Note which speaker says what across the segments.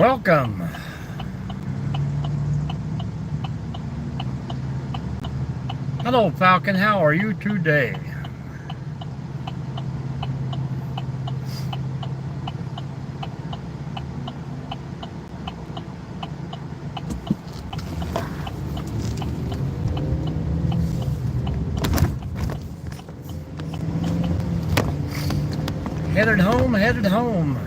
Speaker 1: Welcome. Hello, Falcon. How are you today? Headed home, headed home.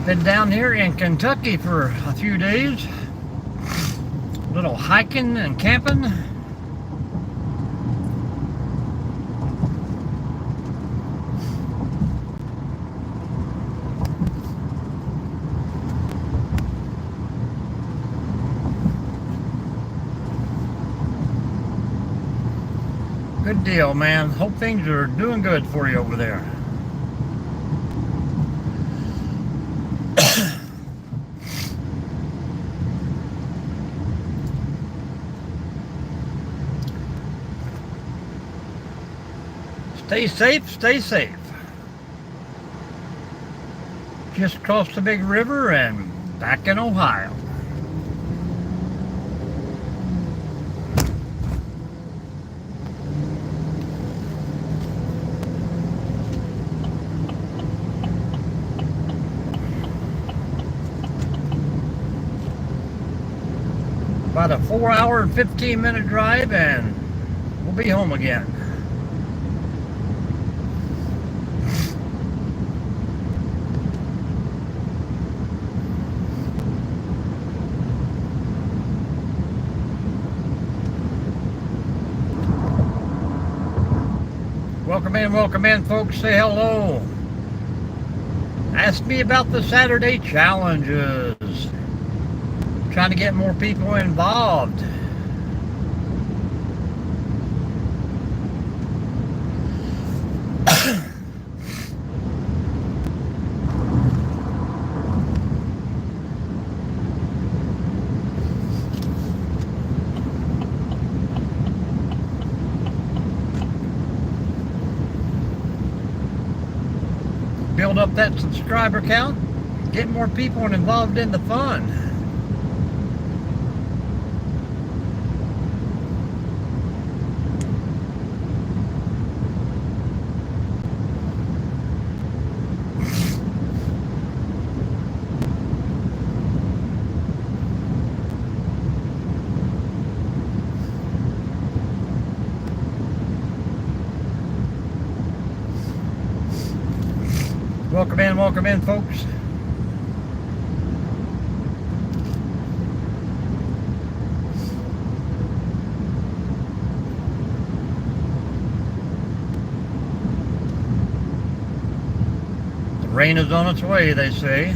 Speaker 1: Been down here in Kentucky for a few days. A little hiking and camping. Good deal, man. Hope things are doing good for you over there. Stay safe, stay safe. Just crossed the big river and back in Ohio. About a 4-hour and 15-minute drive and we'll be home again. Welcome in, folks. Say hello. Ask me about the Saturday challenges. Trying to get more people involved. Build up that subscriber count, get more people involved in the fun. Welcome in, folks. The rain is on its way, they say.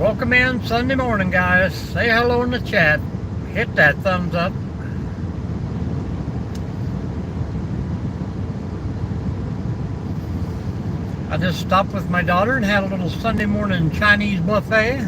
Speaker 1: Welcome in Sunday morning, guys. Say hello in the chat. Hit that thumbs up. I just stopped with my daughter and had a little Sunday morning Chinese buffet.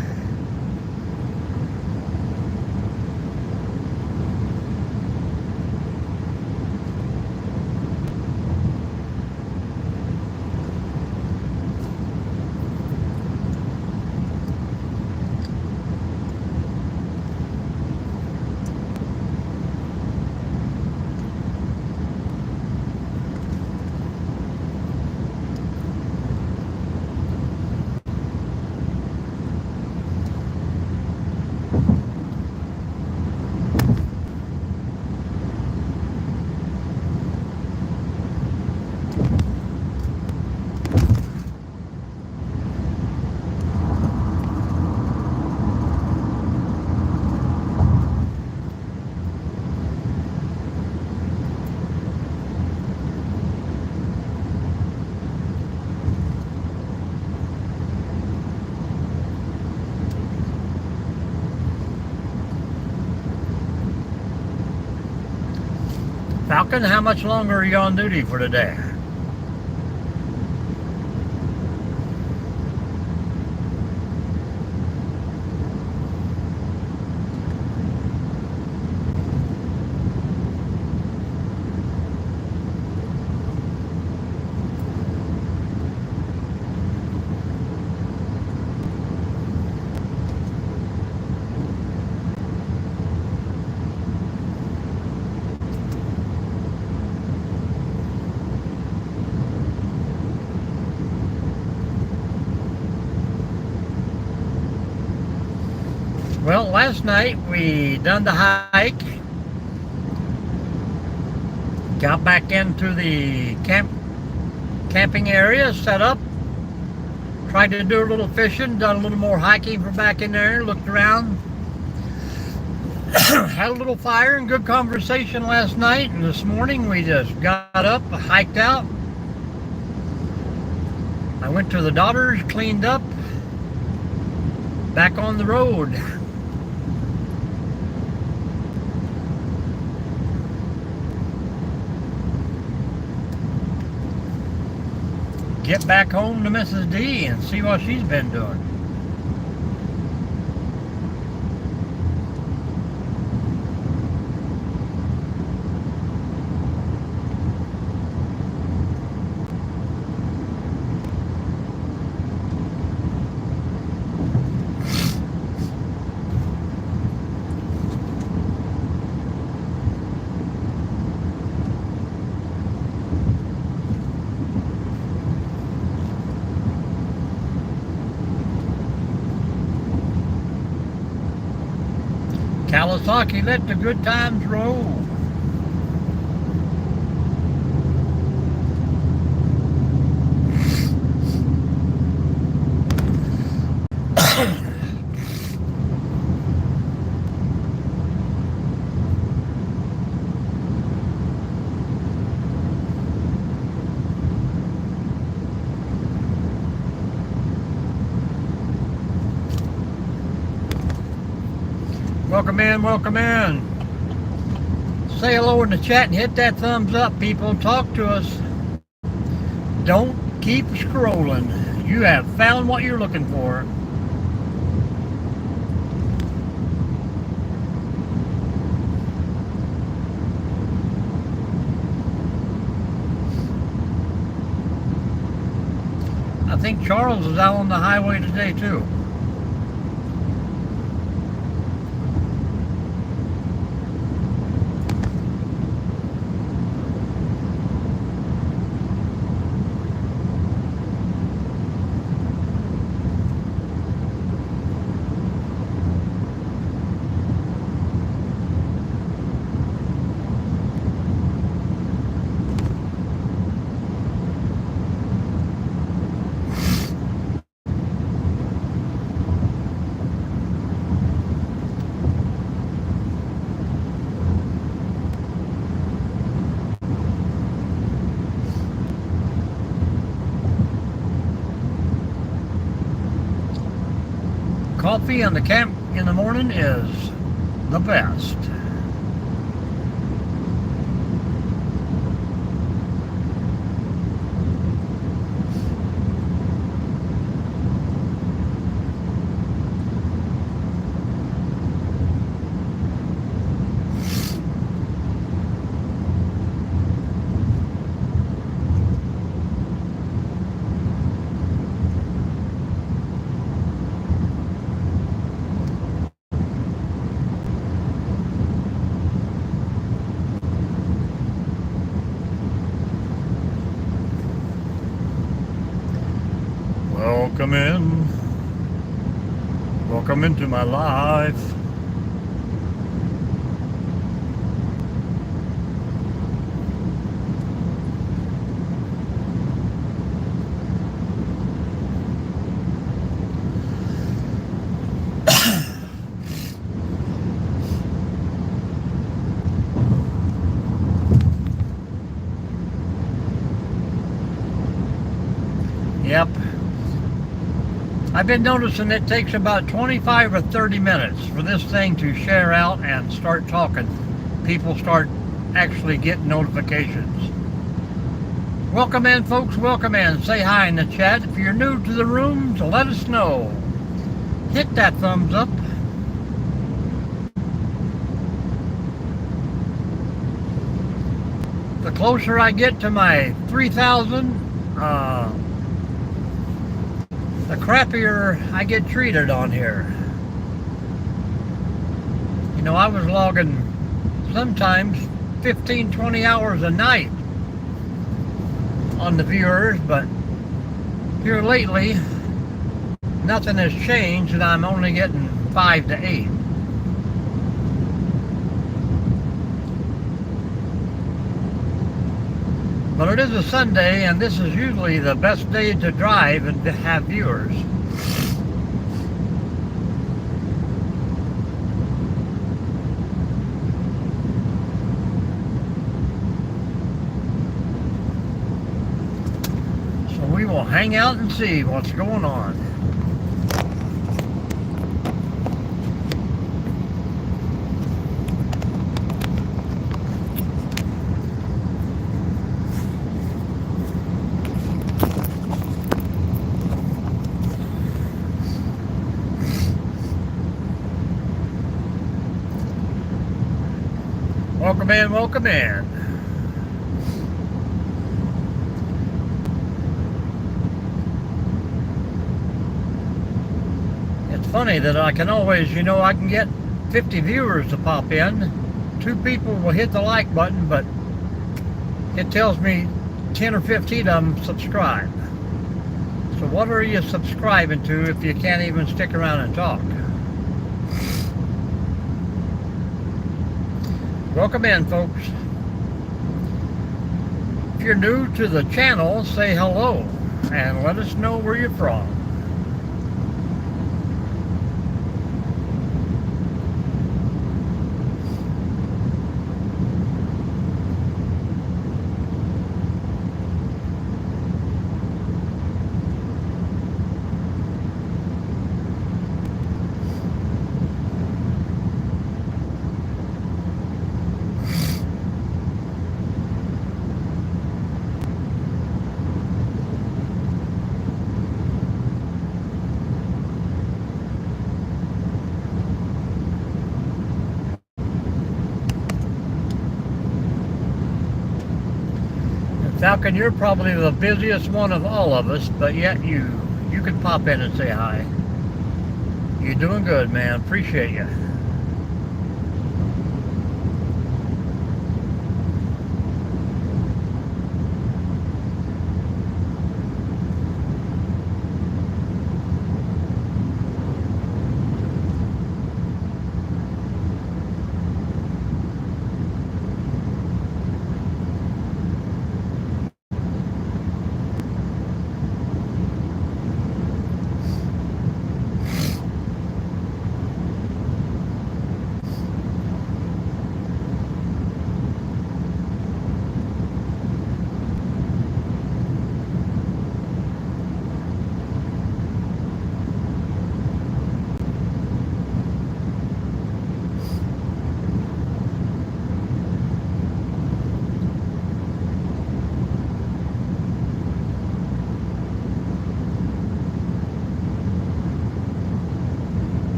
Speaker 1: Falcon, how much longer are you on duty for today? Well, last night we done the hike, got back into the camping area, set up, tried to do a little fishing, done a little more hiking from back in there, looked around, had a little fire and good conversation last night, and this morning we just got up, hiked out. I went to the daughters, cleaned up, back on the road. Get back home to Mrs. D and see what she's been doing. Kawasaki, let the good times roll. Welcome in, welcome in. Say hello in the chat and hit that thumbs up, people. Talk to us. Don't keep scrolling. You have found what you're looking for. I think Charles is out on the highway today too. coffee on the camp in the morning is the best. Welcome in. Welcome into my life. Yep. I've been noticing it takes about 25 or 30 minutes for this thing to share out and start talking. People start actually getting notifications. Welcome in, folks. Welcome in. Say hi in the chat. If you're new to the room, so let us know. Hit that thumbs up. The closer I get to my 3,000, the crappier I get treated on here. You know, I was logging sometimes 15, 20 hours a night on the viewers, but here lately, nothing has changed and I'm only getting 5 to 8. But it is a Sunday, and this is usually the best day to drive and to have viewers. So we will hang out and see what's going on. Welcome in, welcome in. It's funny that I can always, I can get 50 viewers to pop in. 2 people will hit the like button, but it tells me 10 or 15 of them subscribe. So what are you subscribing to if you can't even stick around and talk? Welcome in, folks. If you're new to the channel, say hello and let us know where you're from. Falcon, you're probably the busiest one of all of us, but yet you could pop in and say hi. You're doing good, man. Appreciate you.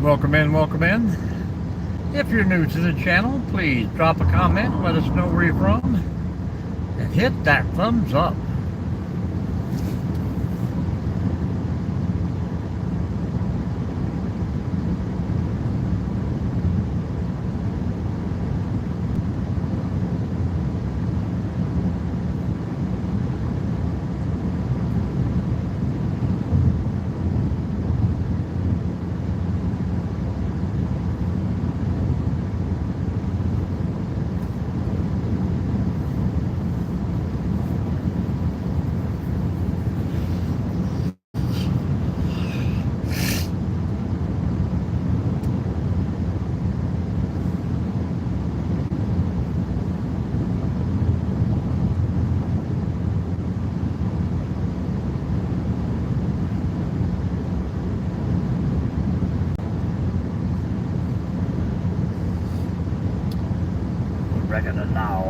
Speaker 1: Welcome in, welcome in. If you're new to the channel, please drop a comment, let us know where you're from, and hit that thumbs up.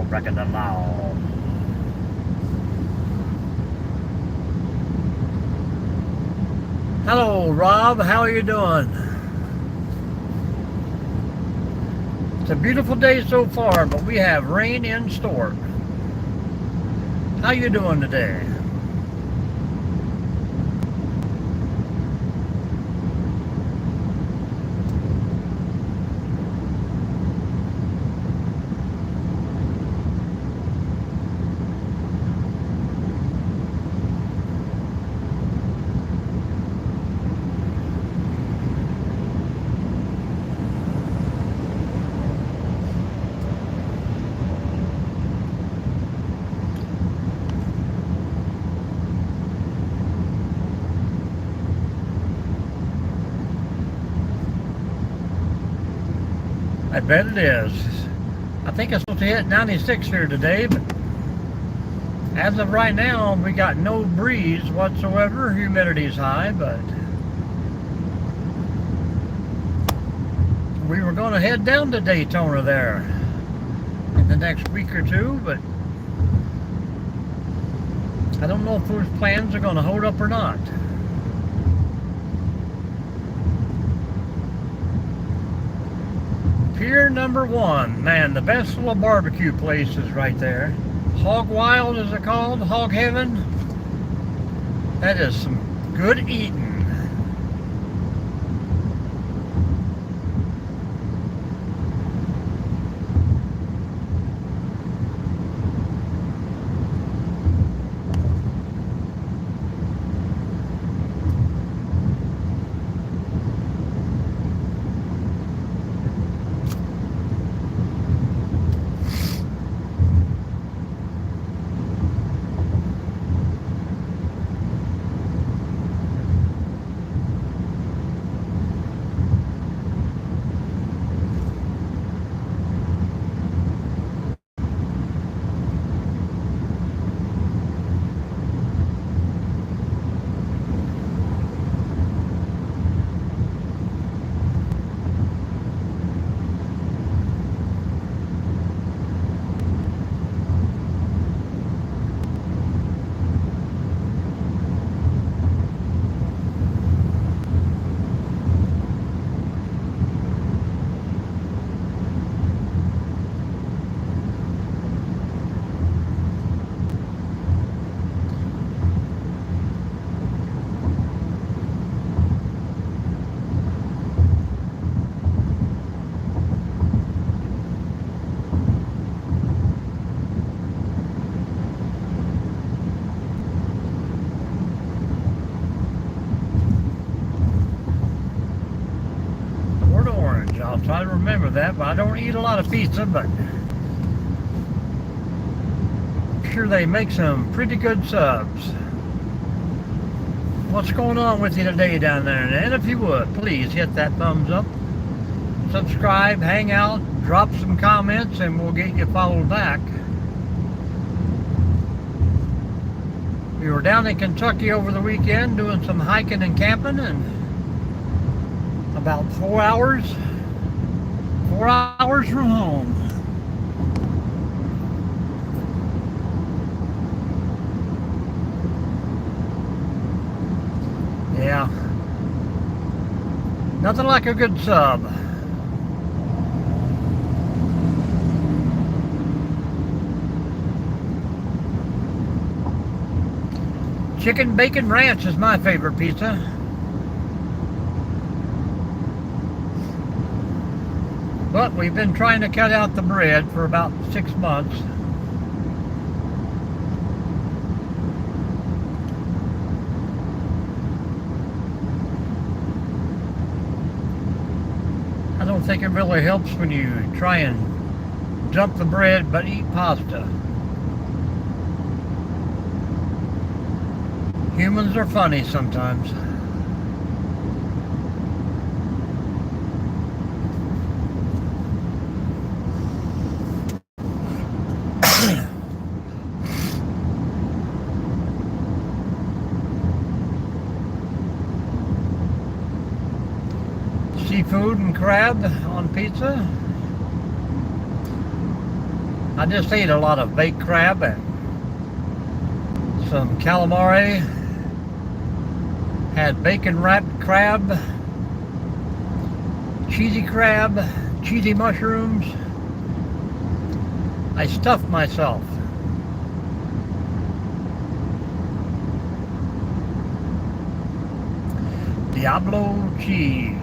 Speaker 1: Breaking the law. Hello, Rob. How are you doing? It's a beautiful day so far, but we have rain in store. How you doing today? I bet it is. I think it's supposed to hit 96 here today, but as of right now, we got no breeze whatsoever. Humidity's high, but we were going to head down to Daytona there in the next week or two, but I don't know if those plans are going to hold up or not. Pier number 1, man, the best little barbecue place is right there. Hog Wild is it called? Hog Heaven? That is some good eating. I'll try to remember that, but I don't eat a lot of pizza, but I'm sure they make some pretty good subs. What's going on with you today down there? And if you would, please hit that thumbs up, subscribe, hang out, drop some comments, and we'll get you followed back. We were down in Kentucky over the weekend doing some hiking and camping, and about 4 hours from home. Yeah. Nothing like a good sub. Chicken bacon ranch is my favorite pizza. But we've been trying to cut out the bread for about 6 months. I don't think it really helps when you try and dump the bread but eat pasta. Humans are funny sometimes. Seafood and crab on pizza. I just ate a lot of baked crab and some calamari. Had bacon wrapped crab, cheesy mushrooms. I stuffed myself. Diablo cheese.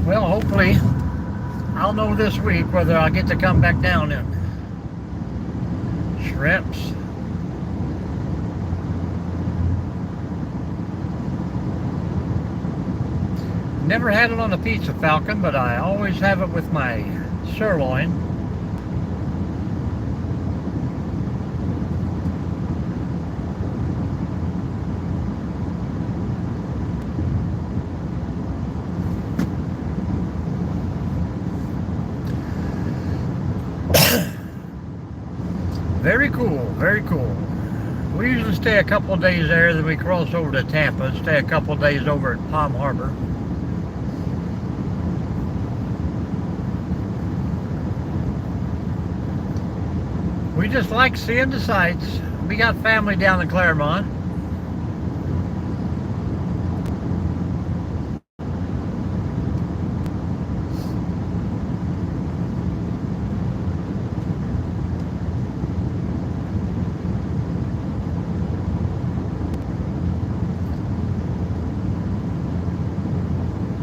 Speaker 1: Well, hopefully, I'll know this week whether I get to come back down in shrimps. Never had it on a pizza, Falcon, but I always have it with my sirloin. Very cool, very cool. We usually stay a couple of days there, then we cross over to Tampa, stay a couple of days over at Palm Harbor. We just like seeing the sights. We got family down in Claremont.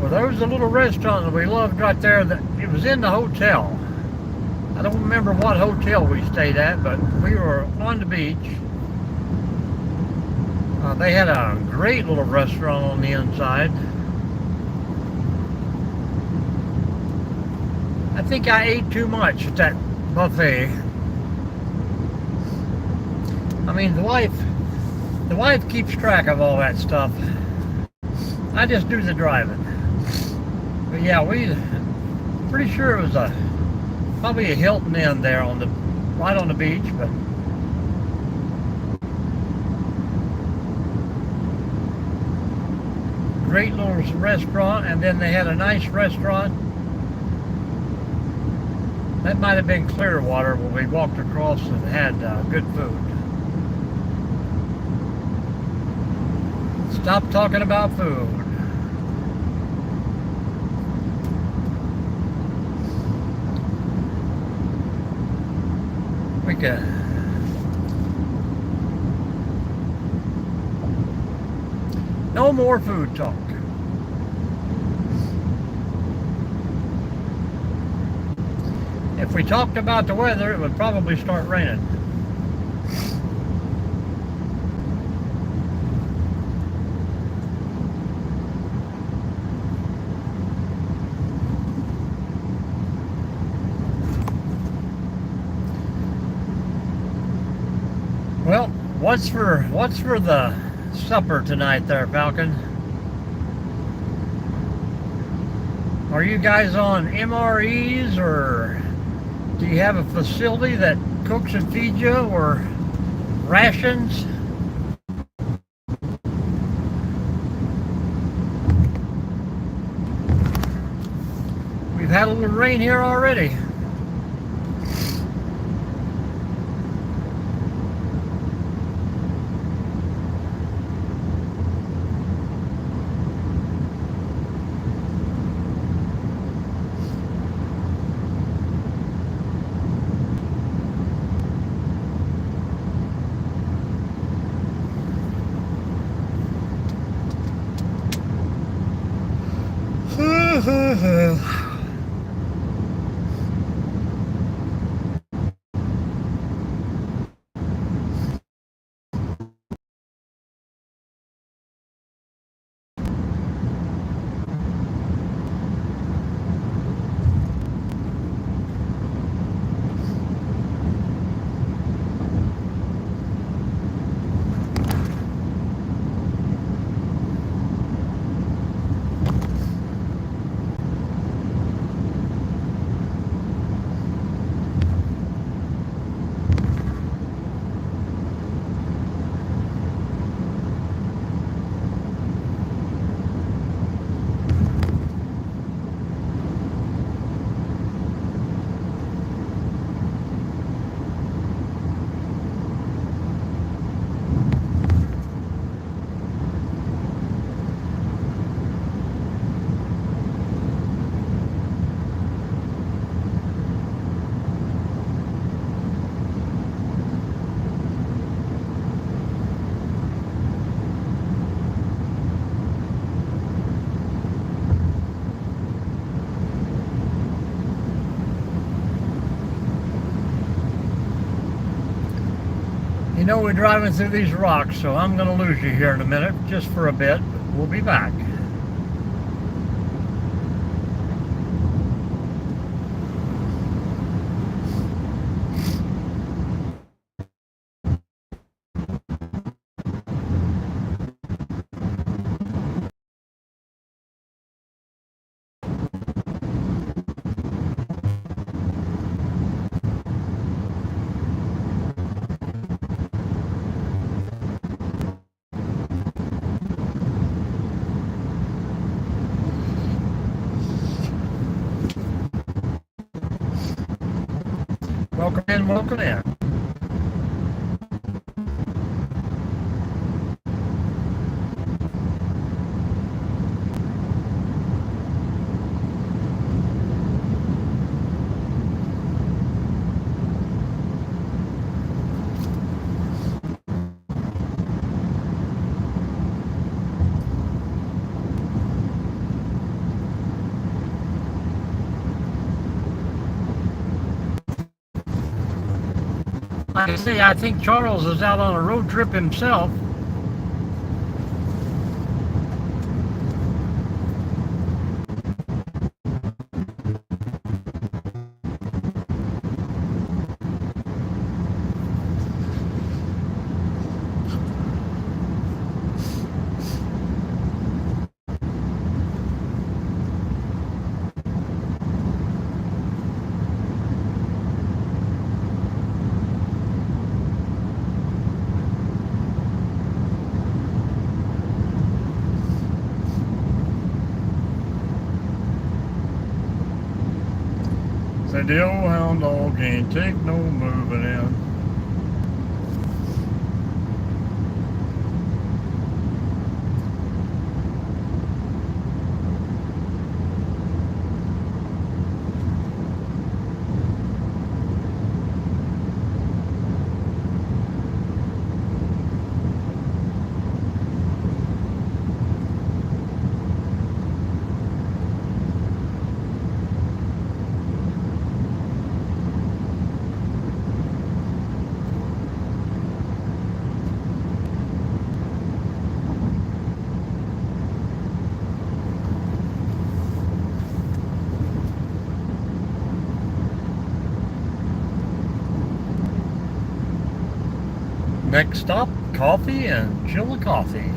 Speaker 1: There was a little restaurant that we loved right there. That it was in the hotel. I don't remember what hotel we stayed at, but we were on the beach. They had a great little restaurant on the inside. I think I ate too much at that buffet. I mean, the wife keeps track of all that stuff. I just do the driving. But yeah, pretty sure it was probably a Hilton Inn there right on the beach, but great little restaurant. And then they had a nice restaurant that might have been Clearwater where we walked across and had good food. Stop talking about food. We can. No more food talk. If we talked about the weather, it would probably start raining. Well, what's for the supper tonight there, Falcon? Are you guys on MREs, or do you have a facility that cooks and feeds you, or rations? We've had a little rain here already. You know, we're driving through these rocks, so I'm going to lose you here in a minute, just for a bit. We'll be back. Welcome in, welcome in. Like I say, I think Charles is out on a road trip himself. Said the old hound dog ain't take no moving in. Next stop, coffee and Chillicothe.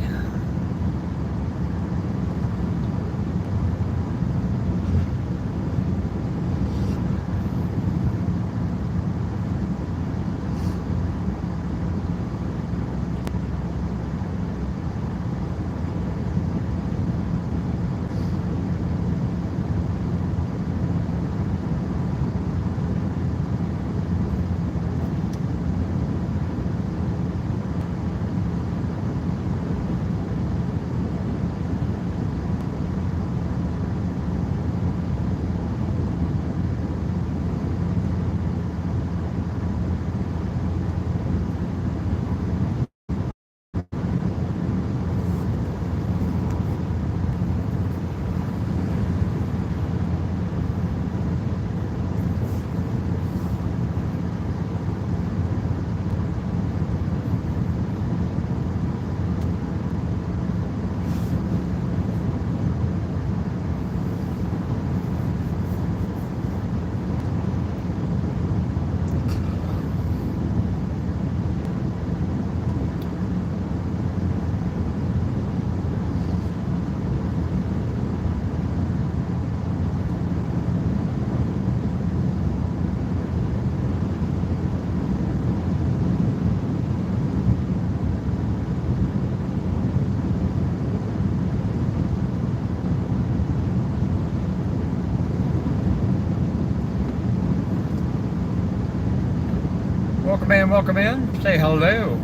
Speaker 1: in, welcome in. Say hello.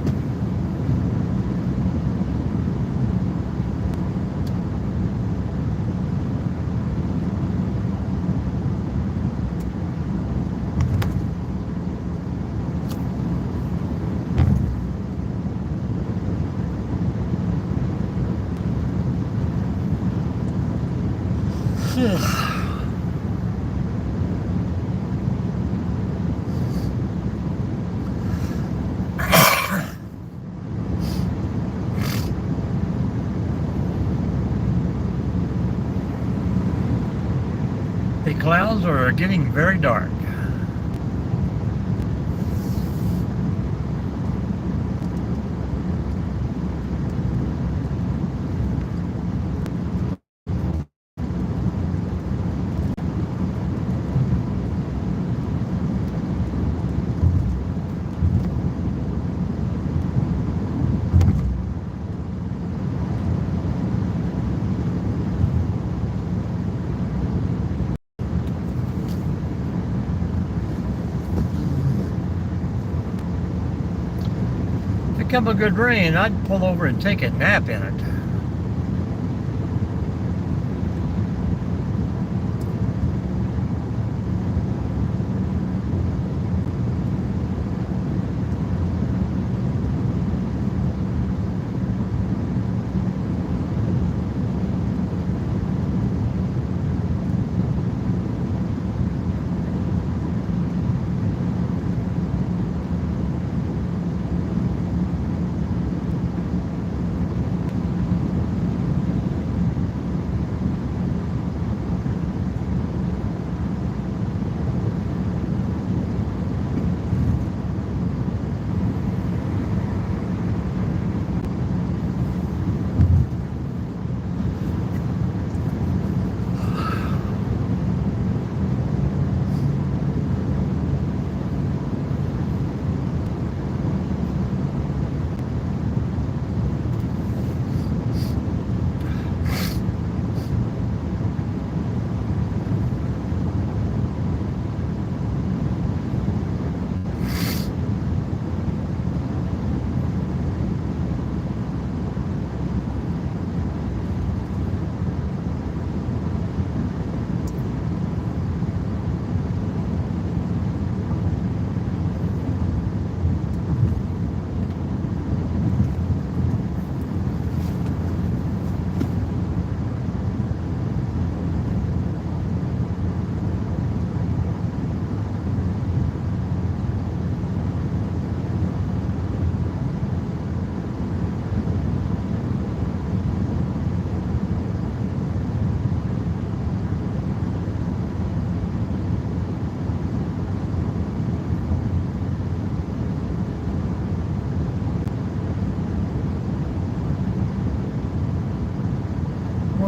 Speaker 1: The clouds are getting very dark. Come a good rain, I'd pull over and take a nap in it.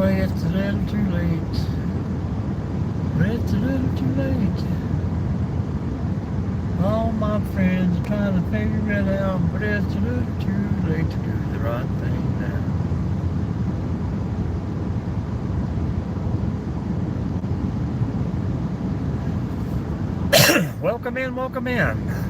Speaker 1: It's a little too late. It's a little too late. All my friends are trying to figure it out, but it's a little too late to do the right thing now. Welcome in, welcome in.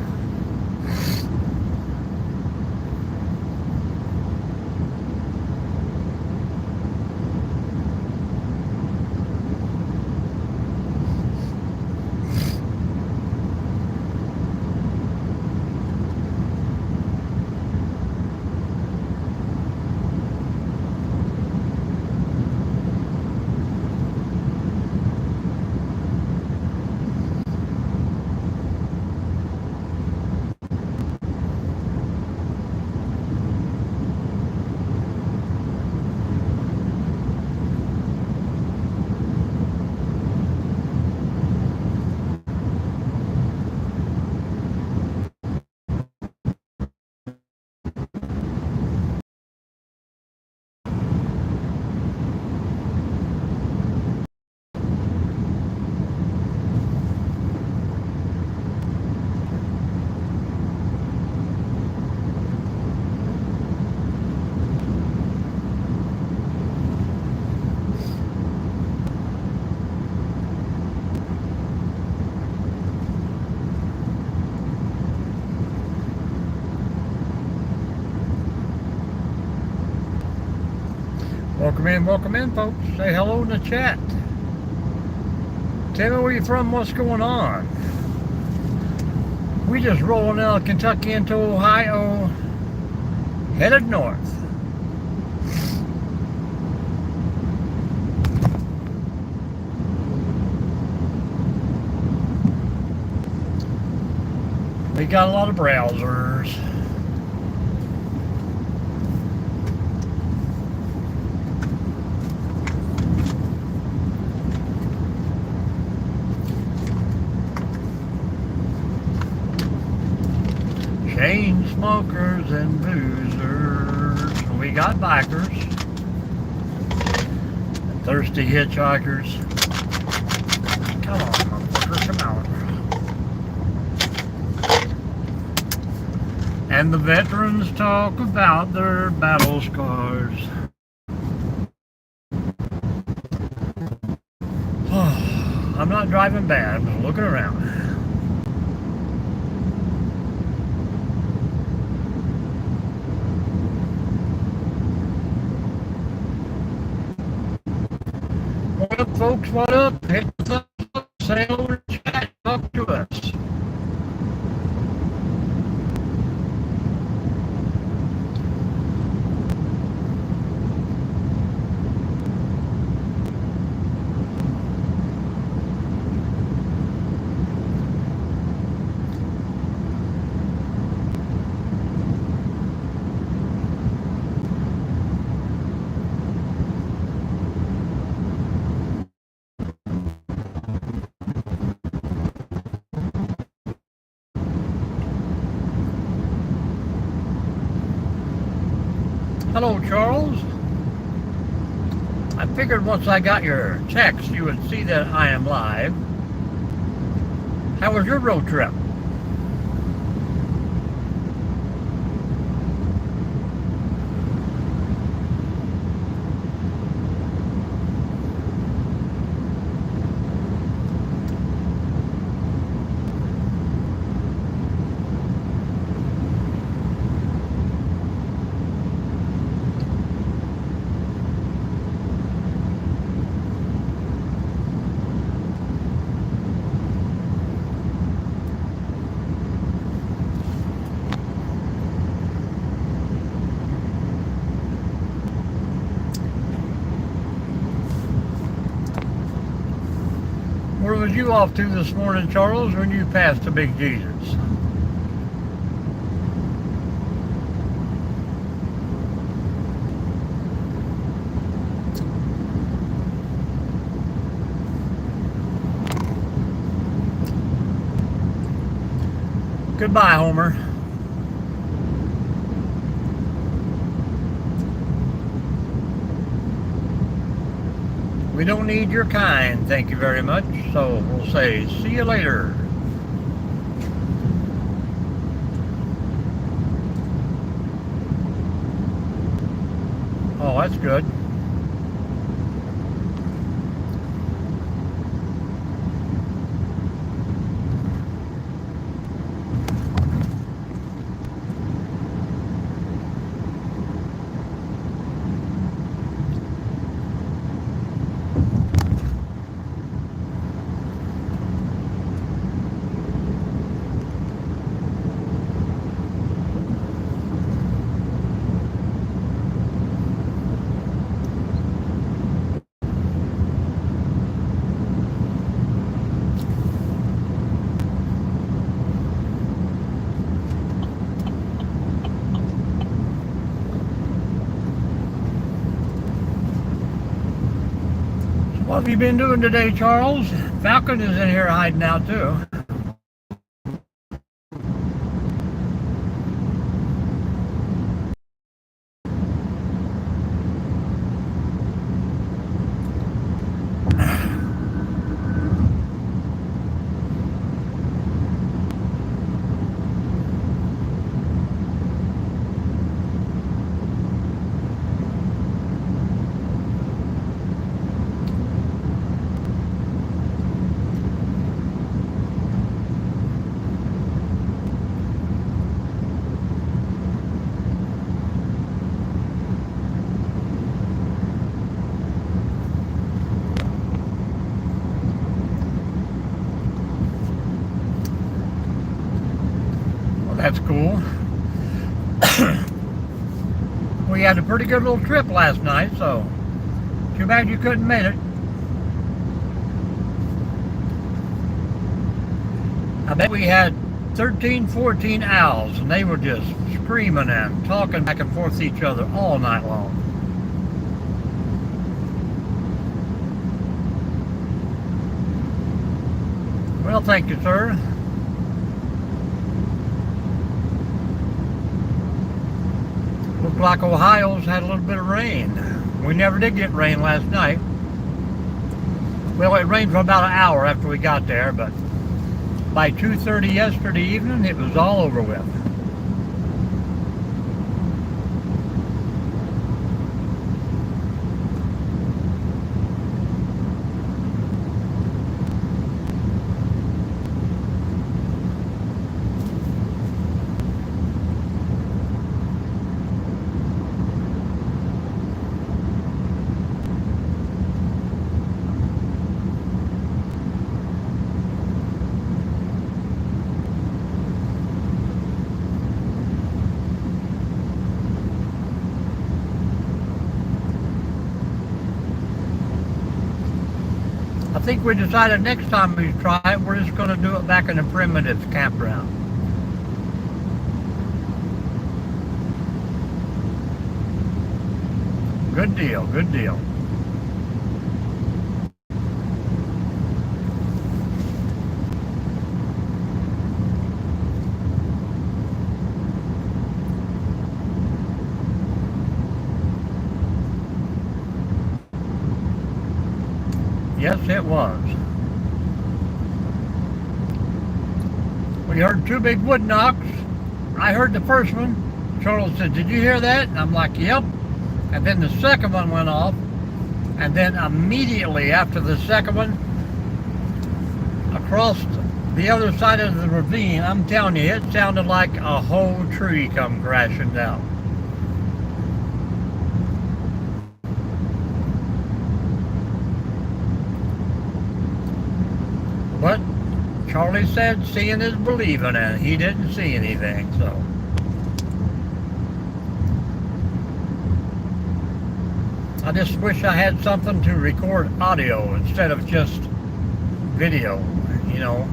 Speaker 1: Welcome in, folks. Say hello in the chat. Tell me where you're from, what's going on. We just rolling out of Kentucky into Ohio, headed north. We got a lot of browsers. Chain smokers and boozers. We got bikers. Thirsty hitchhikers. Come on, motherfucker, come on. And the veterans talk about their battle scars. I'm not driving bad, I'm just looking around. What up, folks? What up? Hit the thumbs up, say hello in the chat, talk to us. Hello, Charles. I figured once I got your text, you would see that I am live. How was your road trip? Where was you off to this morning, Charles, when you passed the Big Jesus? Goodbye, Homer. We don't need your kind, thank you very much. So we'll say, see you later. Oh, that's good. What have you been doing today, Charles? Falcon is in here hiding out too. That's cool. We had a pretty good little trip last night, so too bad you couldn't make it. I bet we had 13, 14 owls, and they were just screaming and talking back and forth to each other all night long. Well, thank you, sir. Looks like Ohio's had a little bit of rain. We never did get rain last night. Well, it rained for about an hour after we got there, but by 2:30 yesterday evening, it was all over with. I think we decided next time we try it, we're just going to do it back in the primitive campground. Good deal, good deal. Yes, it was. We heard two big wood knocks. I heard the first one. Charles said, "Did you hear that?" And I'm like, "Yep." And then the second one went off. And then immediately after the second one, across the other side of the ravine, I'm telling you, it sounded like a whole tree come crashing down. But Charlie said seeing is believing, and he didn't see anything, so. I just wish I had something to record audio instead of just video, you know.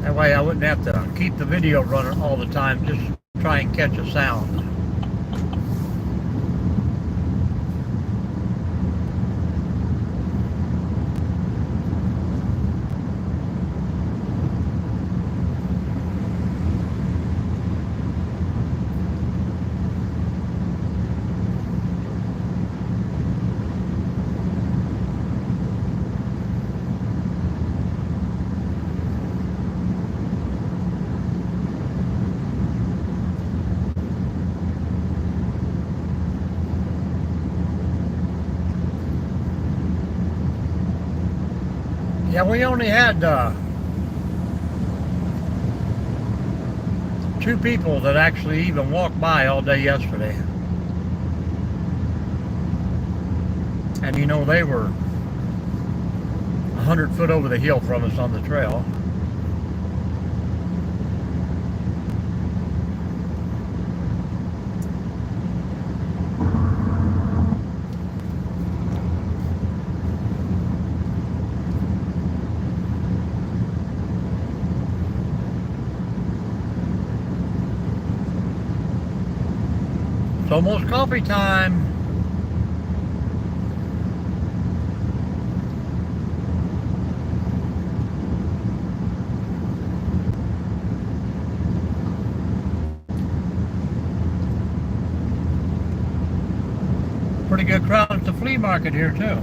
Speaker 1: That way I wouldn't have to keep the video running all the time, just try and catch a sound. Yeah, we only had two people that actually even walked by all day yesterday. And you know, they were 100 foot over the hill from us on the trail. It's almost coffee time. Pretty good crowd at the flea market here too.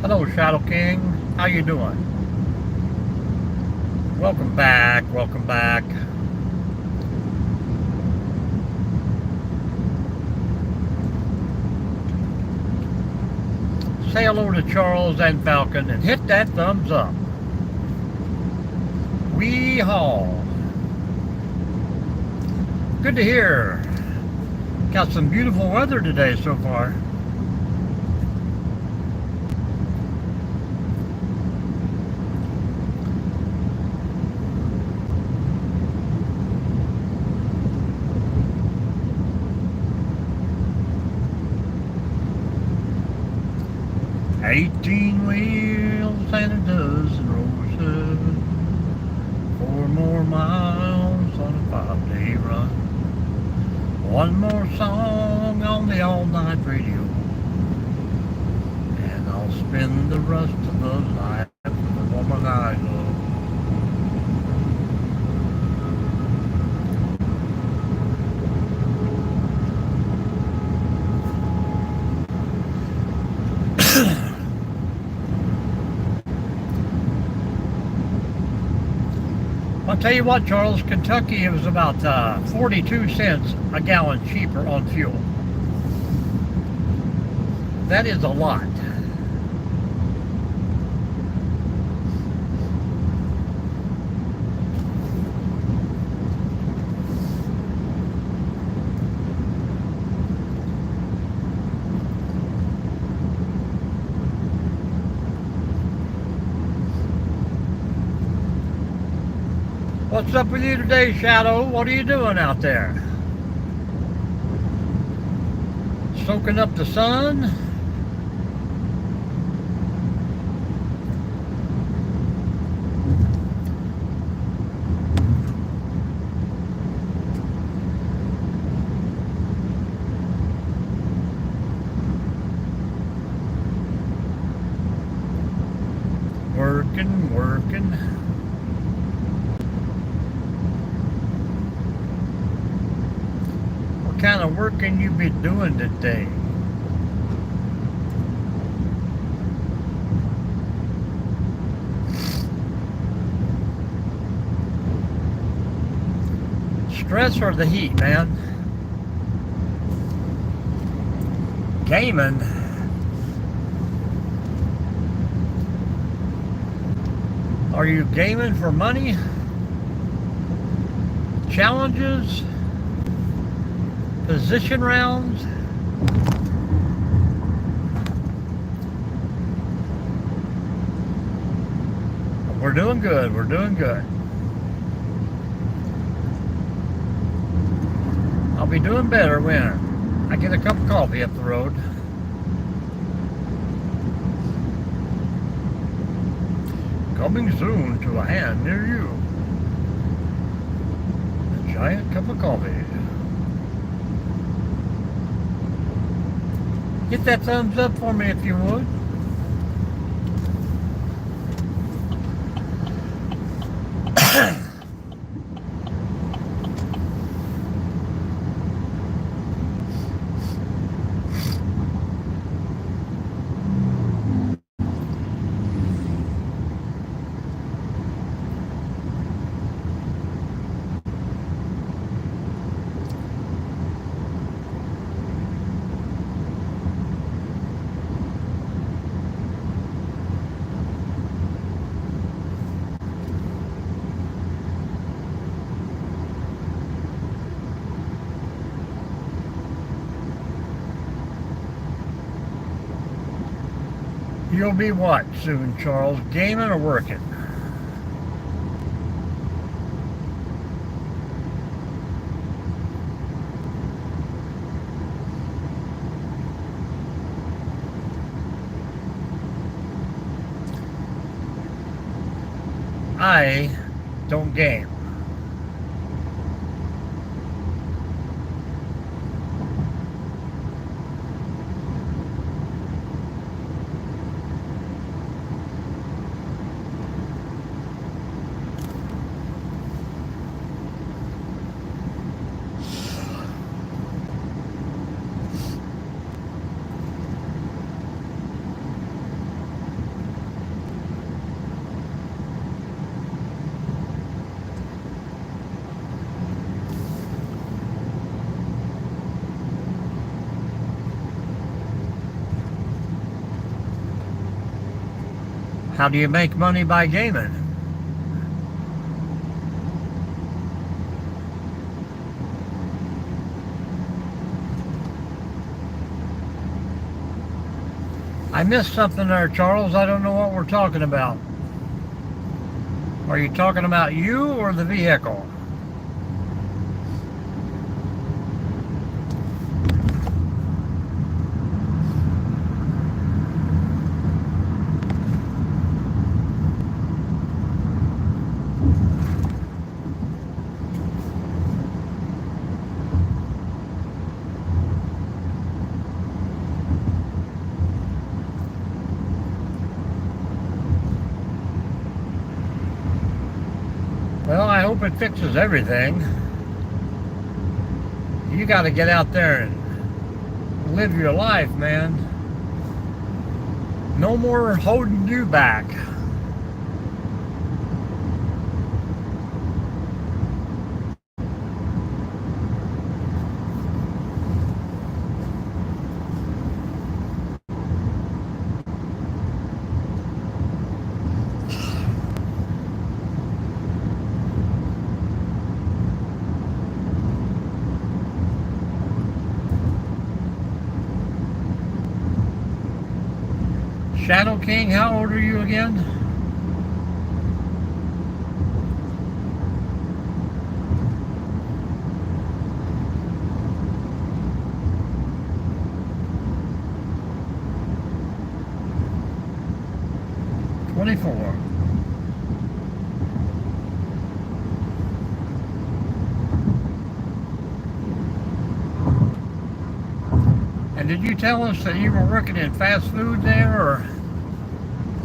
Speaker 1: Hello, Shadow King. How you doing? Welcome back. Welcome back. Say hello to Charles and Falcon and hit that thumbs up. Wee-haw. Good to hear. Got some beautiful weather today so far. "18 wheels and a dozen roses, 4 more miles on a 5-day run, one more song on the all-night radio, and I'll spend the rest of the life with the woman I love." I'll tell you what, Charles, Kentucky, it was about 42 cents a gallon cheaper on fuel. That is a lot. What's up with you today, Shadow? What are you doing out there? Soaking up the sun? Working. What kind of working you be doing today? Stress or the heat, man? Gaming. Are you gaming for money? Challenges? Position rounds? We're doing good. We're doing good. I'll be doing better when I get a cup of coffee up the road. Coming soon to a hand near you. A giant cup of coffee. Hit that thumbs up for me if you would. You'll be what soon, Charles? Gaming or working? I don't game. How do you make money by gaming? I missed something there, Charles. I don't know what we're talking about. Are you talking about you or the vehicle? Well, I hope it fixes everything. You got to get out there and live your life, man. No more holding you back. Shadow King, how old are you again? "24. And did you tell us that you were working in fast food there, or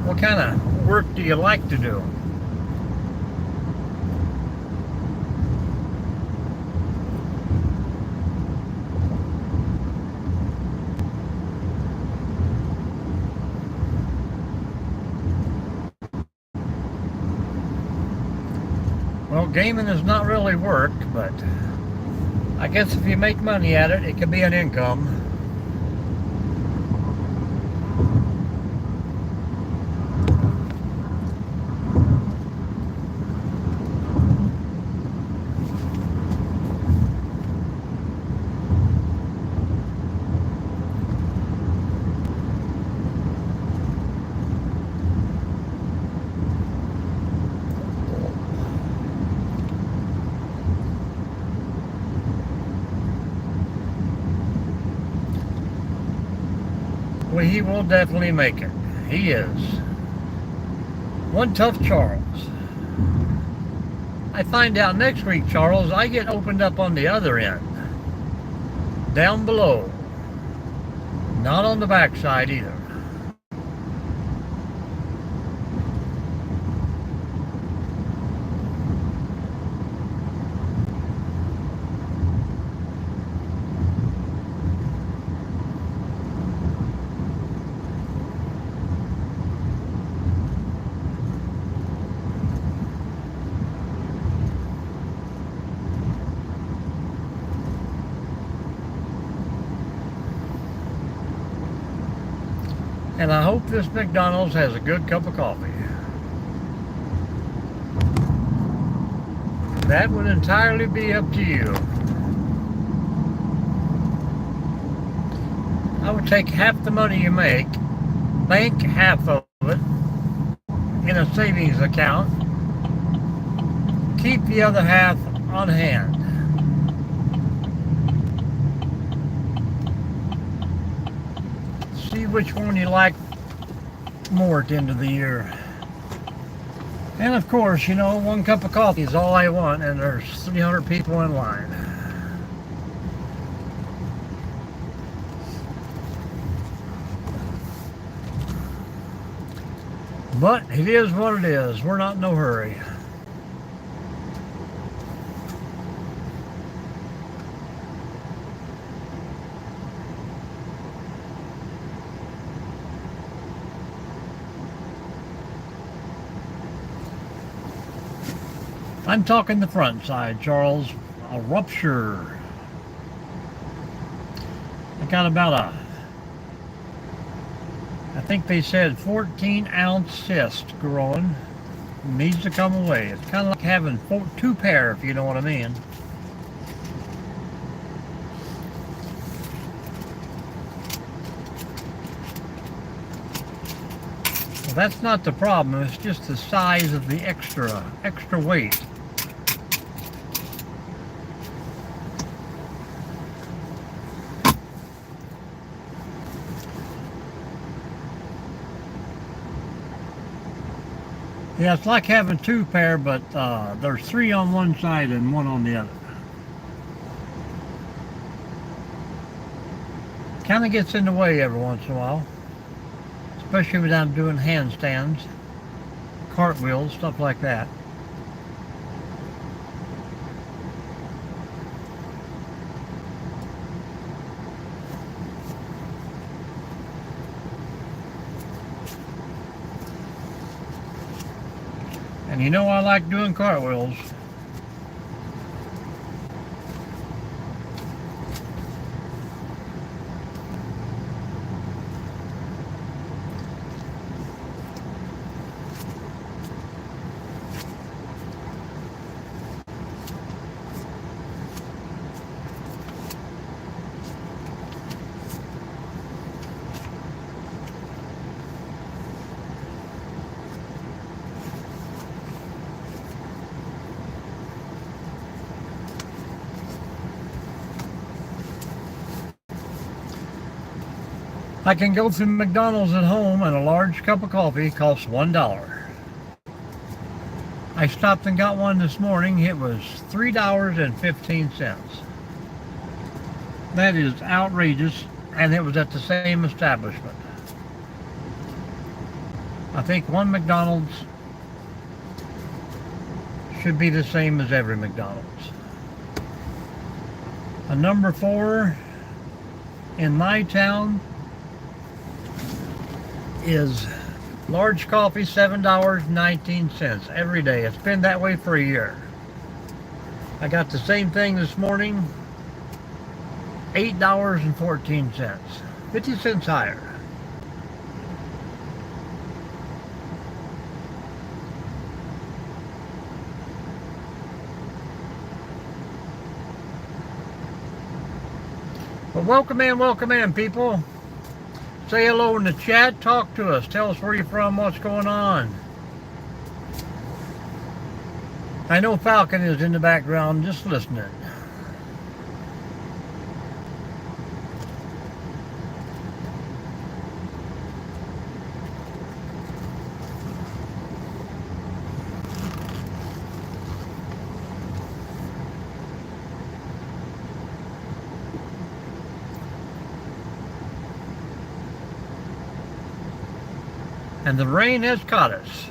Speaker 1: what kind of work do you like to do? Well, gaming is not really work, but I guess if you make money at it, it can be an income. Well, he will definitely make it. He is. One tough Charles. I find out next week, Charles, I get opened up on the other end. Down below. Not on the backside either. And I hope this McDonald's has a good cup of coffee. That would entirely be up to you. I would take half the money you make, bank half of it in a savings account, keep the other half on hand. See which one you like more at the end of the year. And of course, you know, one cup of coffee is all I want, and there's 300 people in line. But it is what it is. We're not in no hurry. I'm talking the front side, Charles. A rupture. I got about I think they said 14-ounce cyst growing. Needs to come away. It's kind of like having two pair, if you know what I mean. Well, that's not the problem. It's just the size of the extra weight. Yeah, it's like having two pair, but there's three on one side and one on the other. Kind of gets in the way every once in a while, especially when I'm doing handstands, cartwheels, stuff like that. And you know I like doing cartwheels. I can go through McDonald's at home and a large cup of coffee costs $1. I stopped and got one this morning. It was $3.15. That is outrageous, and it was at the same establishment. I think one McDonald's should be the same as every McDonald's. A number 4 in my town is large coffee, $7.19 every day. It's been that way for a year. I got the same thing this morning, $8.14, 50 cents higher. But welcome in, people. Say hello in the chat, talk to us, tell us where you're from, what's going on. I know Falcon is in the background just listening. And the rain has caught us.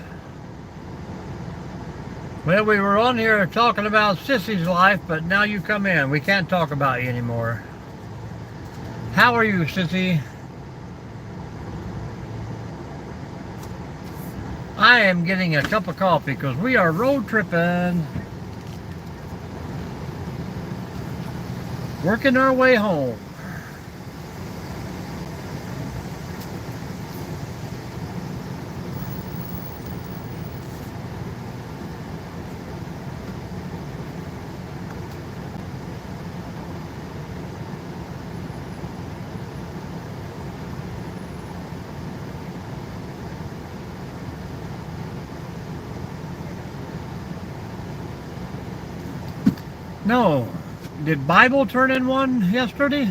Speaker 1: Well, we were on here talking about Sissy's life, but now you come in. We can't talk about you anymore. How are you, Sissy? I am getting a cup of coffee because we are road tripping. Working our way home. No. Did Bible turn in one yesterday?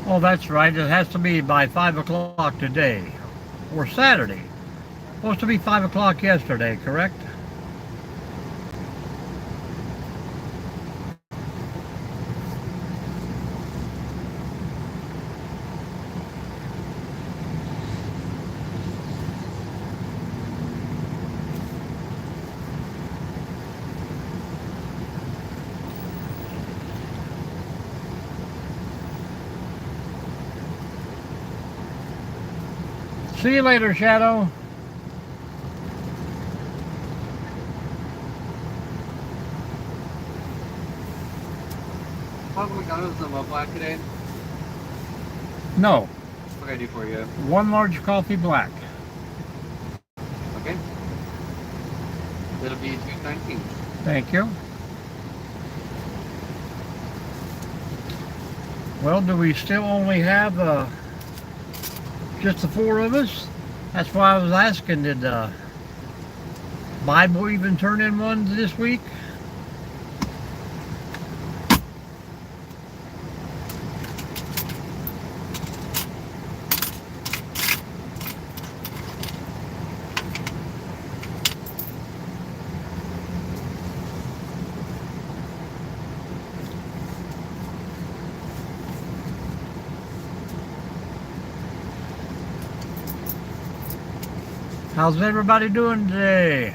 Speaker 1: Oh, that's right. It has to be by 5 o'clock today. Or Saturday. Supposed to be 5 o'clock yesterday, correct? See you later, Shadow.
Speaker 2: Papa McDonald's some black today?
Speaker 1: No.
Speaker 2: What can I do for you?
Speaker 1: One large coffee black.
Speaker 2: Okay. That'll be $2.19.
Speaker 1: Thank you. Well, do we still only have just the four of us? That's why I was asking, did Bible even turn in one this week? How's everybody doing today?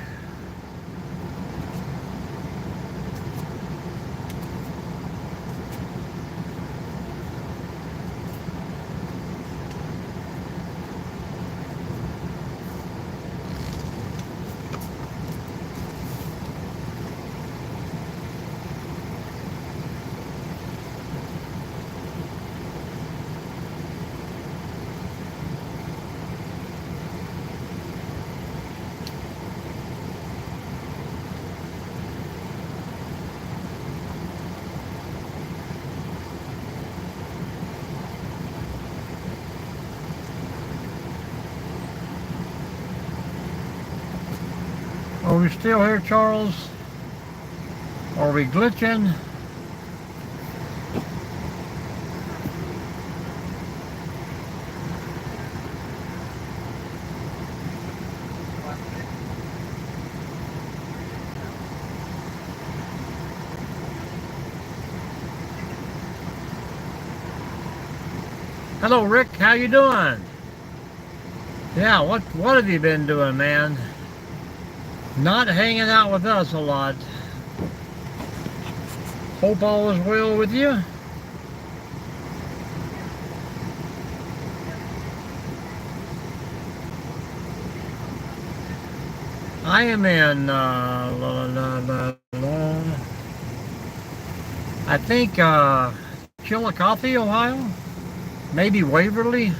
Speaker 1: Are we still here, Charles? Are we glitching? Hello, Rick. How you doing? Yeah, what have you been doing, man? Not hanging out with us a lot. Hope all is well with you. I am in I think Chillicothe, Ohio. Maybe Waverly.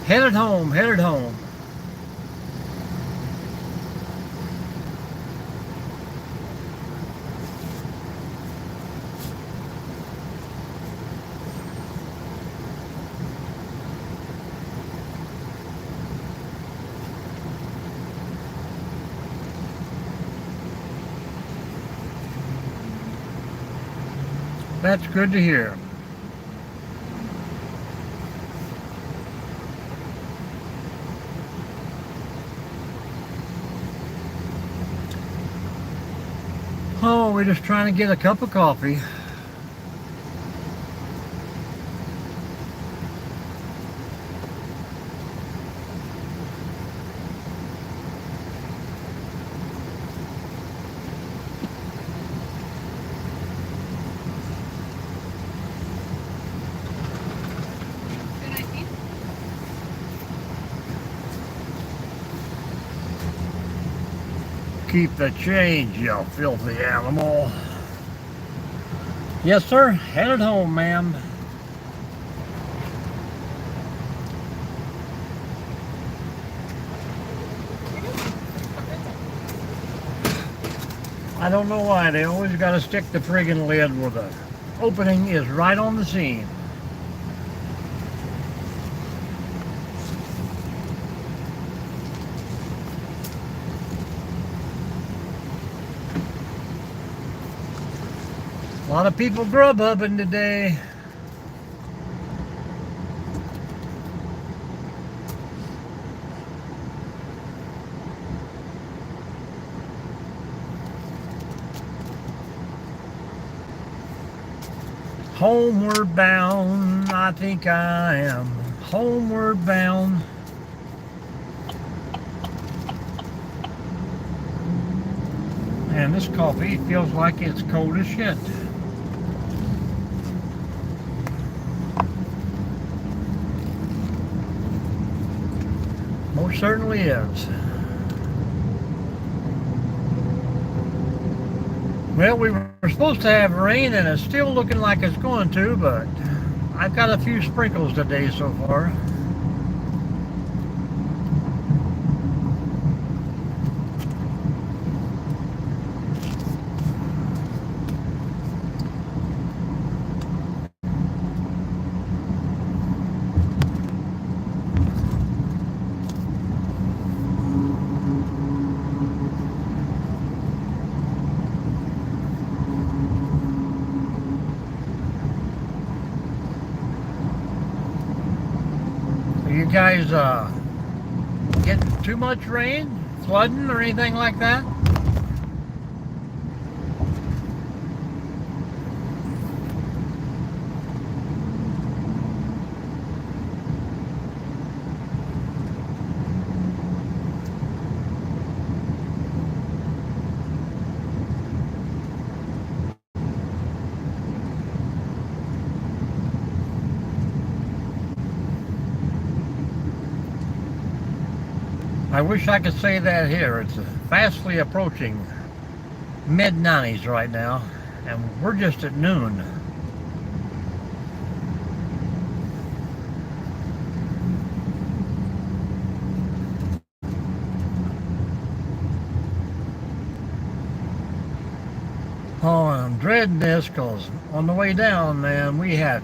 Speaker 1: Headed home, headed home. That's good to hear. Oh, we're just trying to get a cup of coffee. Keep the change, you filthy animal. Yes, sir. Headed home, ma'am. I don't know why. They always got to stick the friggin' lid where the opening is right on the seam. A lot of people grub-hubbing today. Homeward bound, I think I am. Homeward bound. Man, this coffee feels like it's cold as shit. Most certainly is. Well, we were supposed to have rain and it's still looking like it's going to, but I've got a few sprinkles today so far. You guys getting too much rain, flooding, or anything like that? I wish I could say that here. It's fastly approaching mid-90s right now, and we're just at noon. Oh, I'm dreading this because on the way down, man, we had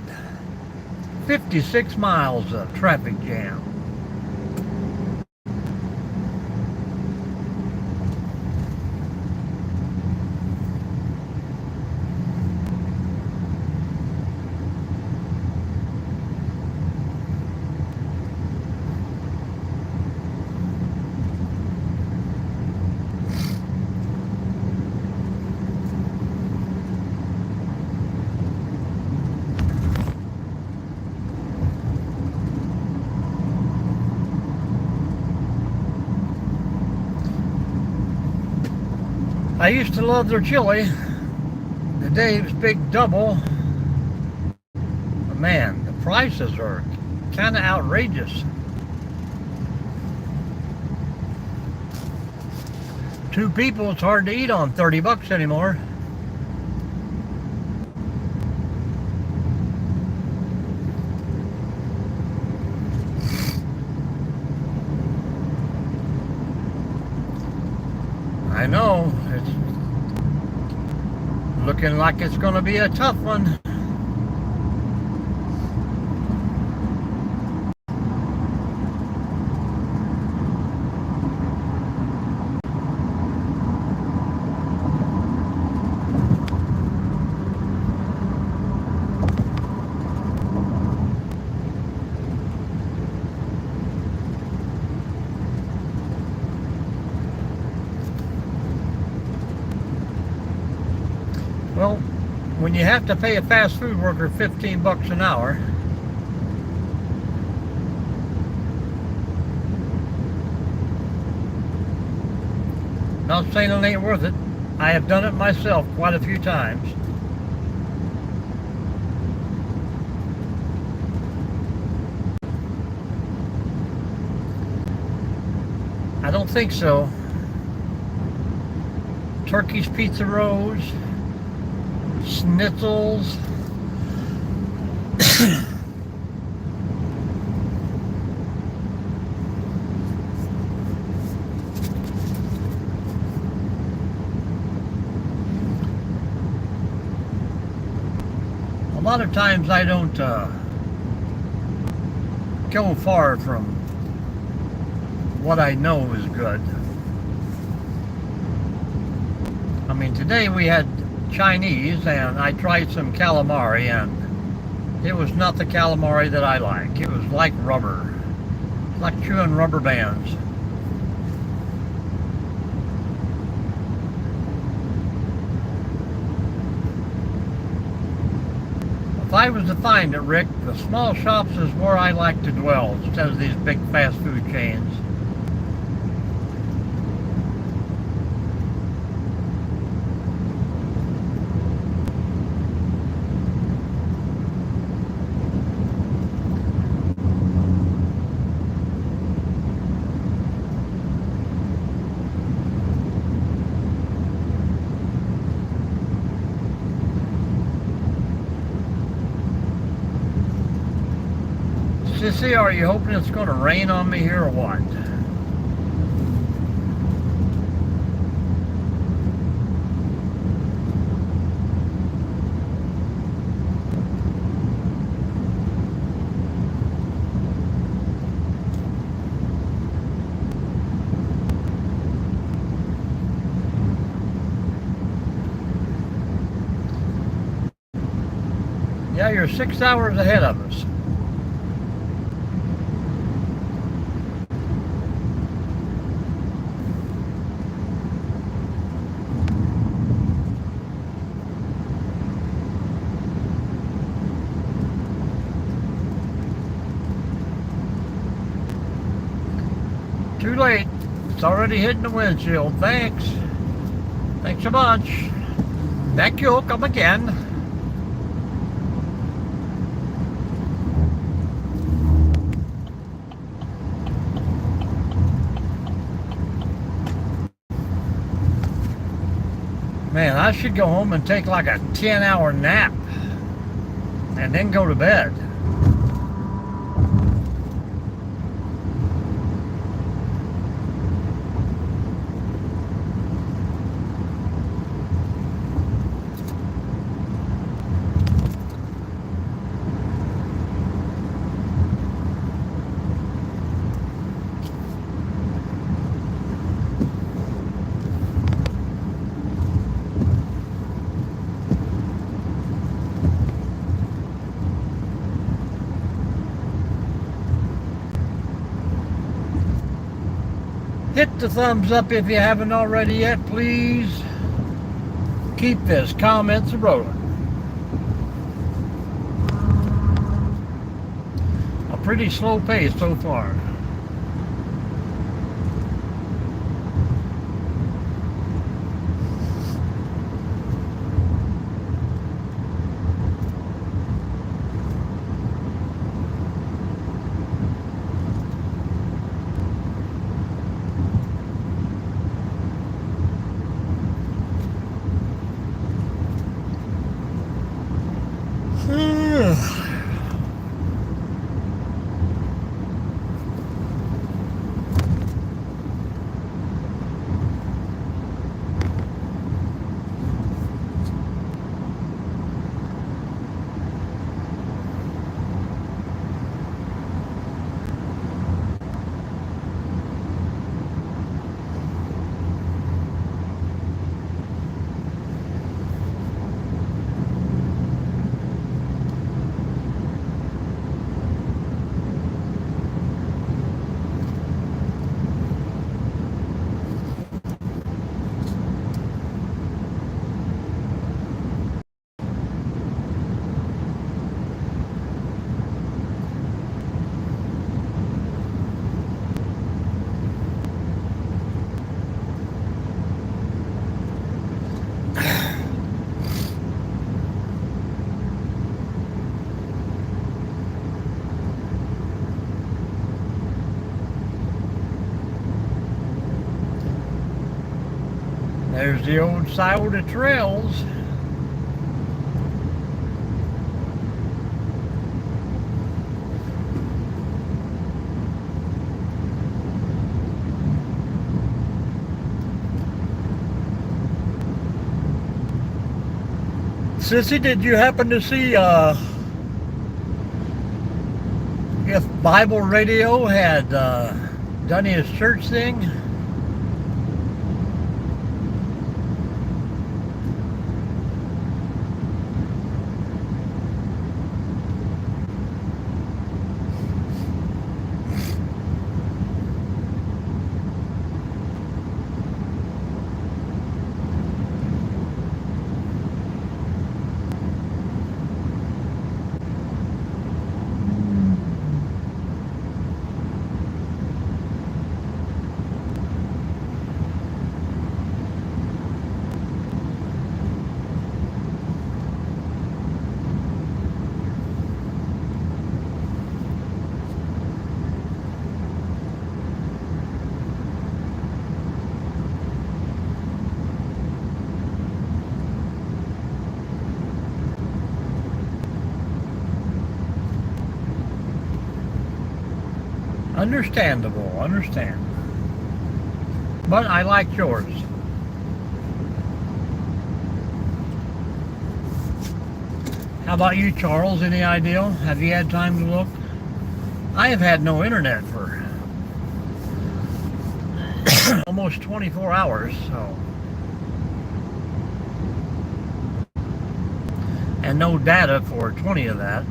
Speaker 1: 56 miles of traffic jam. I used to love their chili. The Dave's Big Double. But man, the prices are kind of outrageous. Two people, it's hard to eat on 30 bucks anymore. I know, it's looking like it's going to be a tough one. Well, when you have to pay a fast food worker 15 bucks an hour, not saying it ain't worth it. I have done it myself quite a few times. I don't think so. Turkey's Pizza Rolls, schnitzels. A lot of times I don't go far from what I know is good. I mean, today we had Chinese and I tried some calamari and it was not the calamari that I like. It was like rubber, like chewing rubber bands. If I was to find it, Rick, the small shops is where I like to dwell instead of these big fast food chains. Sissy, are you hoping it's going to rain on me here or what? Yeah, you're 6 hours ahead of us. Too late. It's already hitting the windshield. Thanks. Thanks a bunch. Thank you. Come again. Man, I should go home and take like a 10-hour nap and then go to bed. Hit the thumbs up if you haven't already yet, please. Keep this comments rolling. A pretty slow pace so far. There's the old Scioto Trails. Sissy, did you happen to see if Bible Radio had done his church thing? Understandable, understand. But I like yours. How about you, Charles? Any idea? Have you had time to look? I have had no internet for almost 24 hours, so. And no data for 20 of that.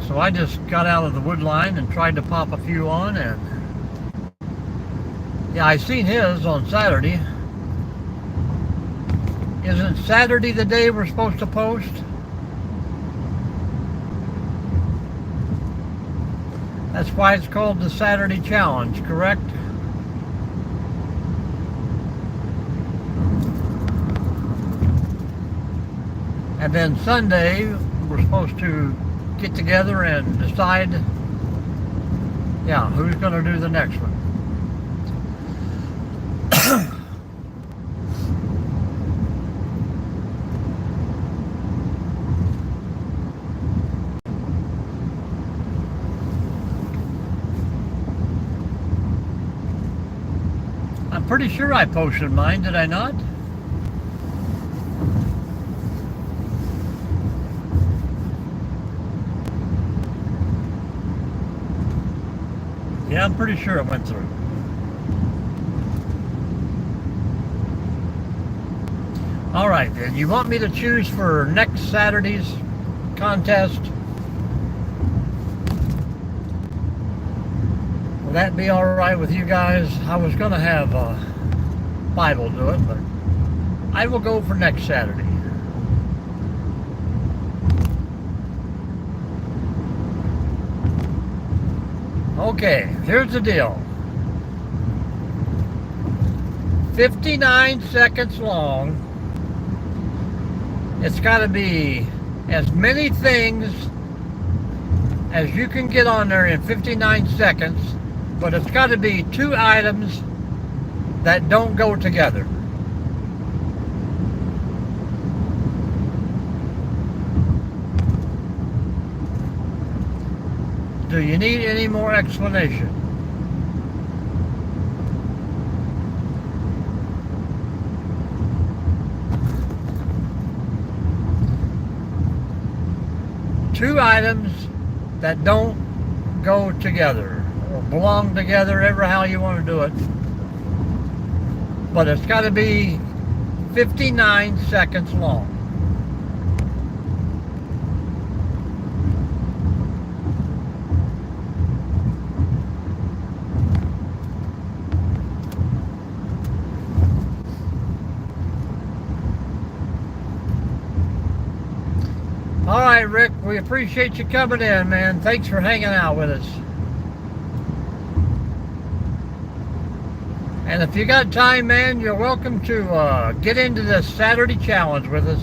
Speaker 1: So I just got out of the wood line and tried to pop a few on, and yeah, I seen his on Saturday. Isn't Saturday the day we're supposed to post? That's why it's called the Saturday Challenge, correct? And then Sunday, we're supposed to get together and decide, yeah, who's going to do the next one. I'm pretty sure I posted mine, did I not? Yeah, I'm pretty sure it went through. All right, then. You want me to choose for next Saturday's contest? Will that be all right with you guys? I was going to have Bible do it, but I will go for next Saturday. Okay, here's the deal. 59 seconds long. It's got to be as many things as you can get on there in 59 seconds, but it's got to be 2 items that don't go together. Do you need any more explanation? Two items that don't go together or belong together, ever how you want to do it. But it's got to be 59 seconds long. All right, Rick, we appreciate you coming in, man. Thanks for hanging out with us. And if you got time, man, you're welcome to get into this Saturday challenge with us.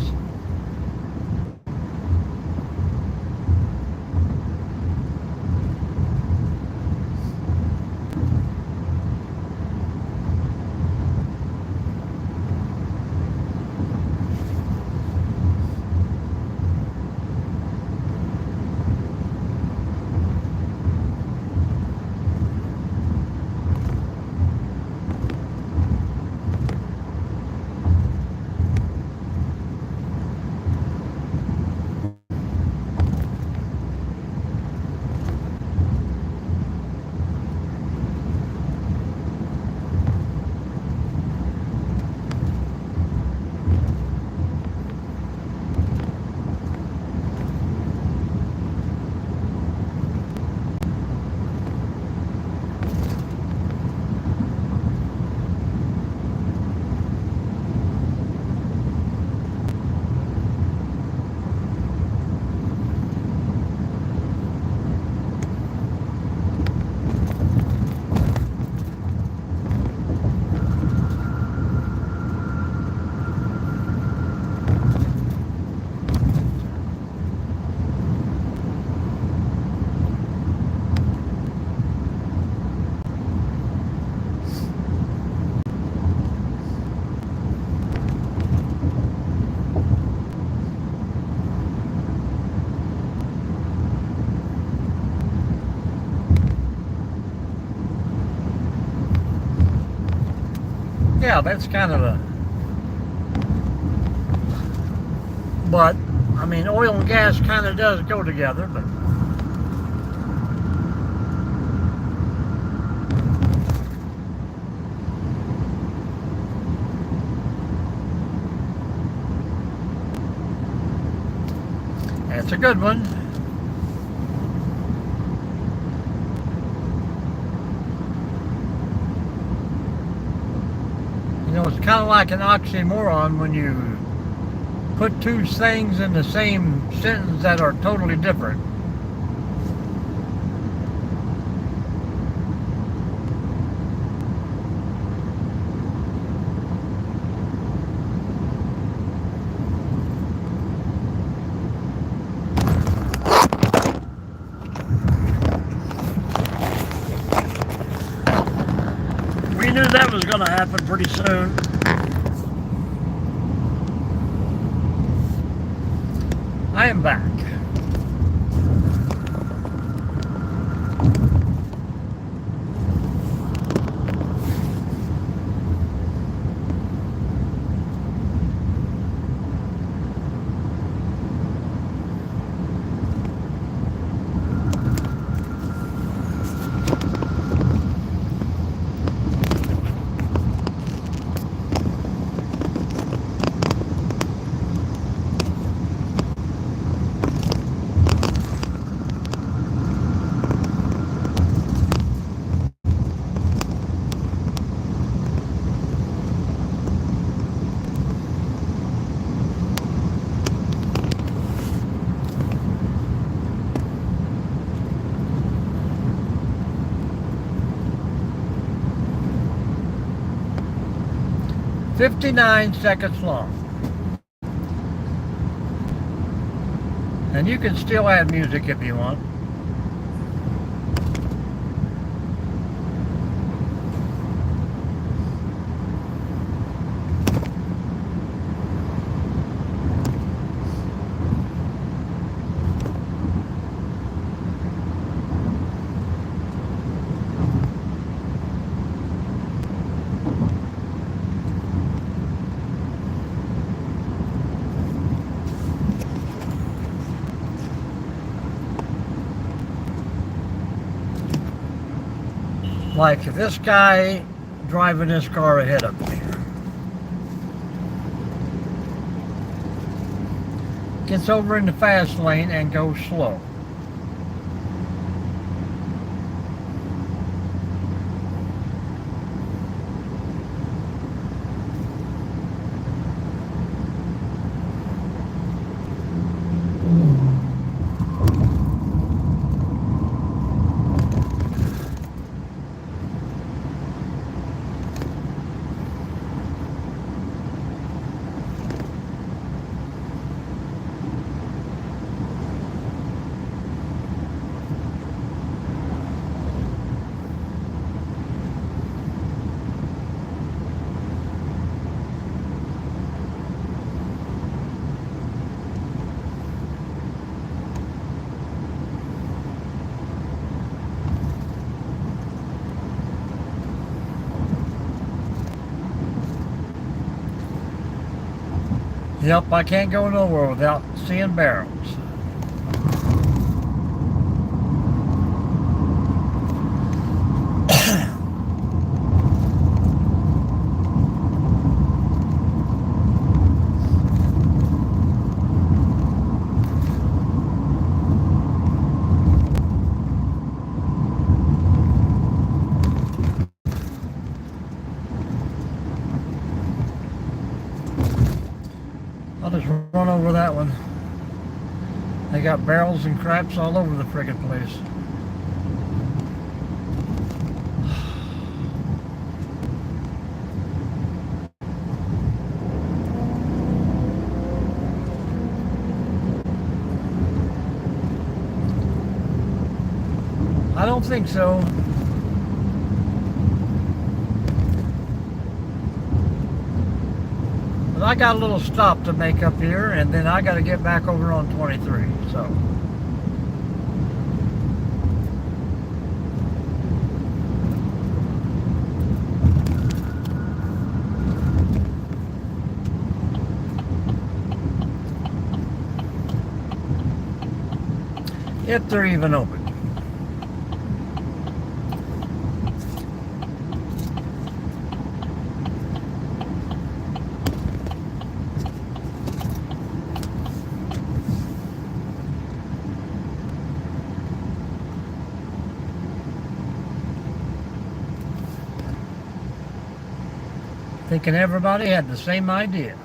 Speaker 1: Yeah, that's kind of a. But I mean, oil and gas kind of does go together, but. That's a good one. You know, it's kind of like an oxymoron when you put two things in the same sentence that are totally different. We knew that was going to happen pretty soon. I am back. "59 seconds long." And you can still add music if you want. Like this guy driving this car ahead of me gets over in the fast lane and goes slow. Yep, I can't go nowhere without seeing barrels. I'll just run over that one. They got barrels and craps all over the friggin' place. I don't think so. But I got a little stop to make up here, and then I got to get back over on 23, so. if they're even open. Thinking everybody had the same idea.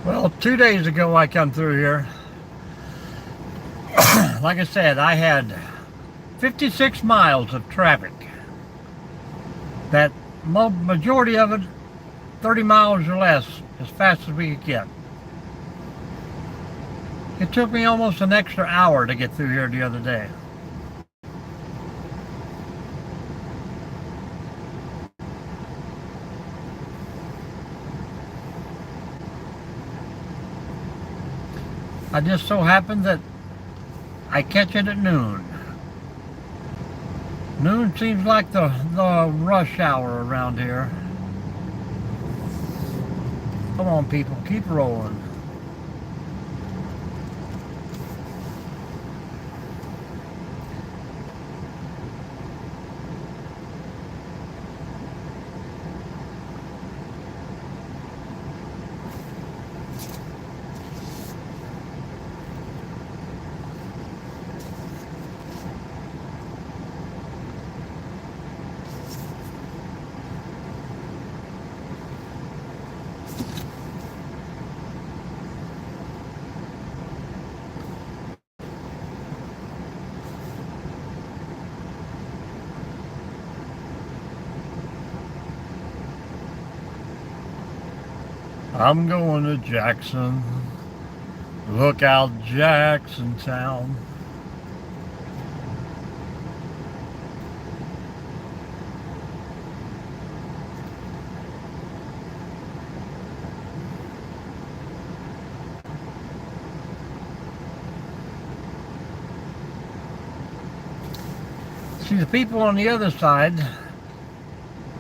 Speaker 1: Well, 2 days ago I come through here. Like I said, I had 56 miles of traffic. That majority of it, 30 miles or less, as fast as we could get. It took me almost an extra hour to get through here the other day. I just so happened that I catch it at noon. Noon seems like the rush hour around here. Come on, people, keep rolling. I'm going to Jackson. Look out, Jackson Town. See, the people on the other side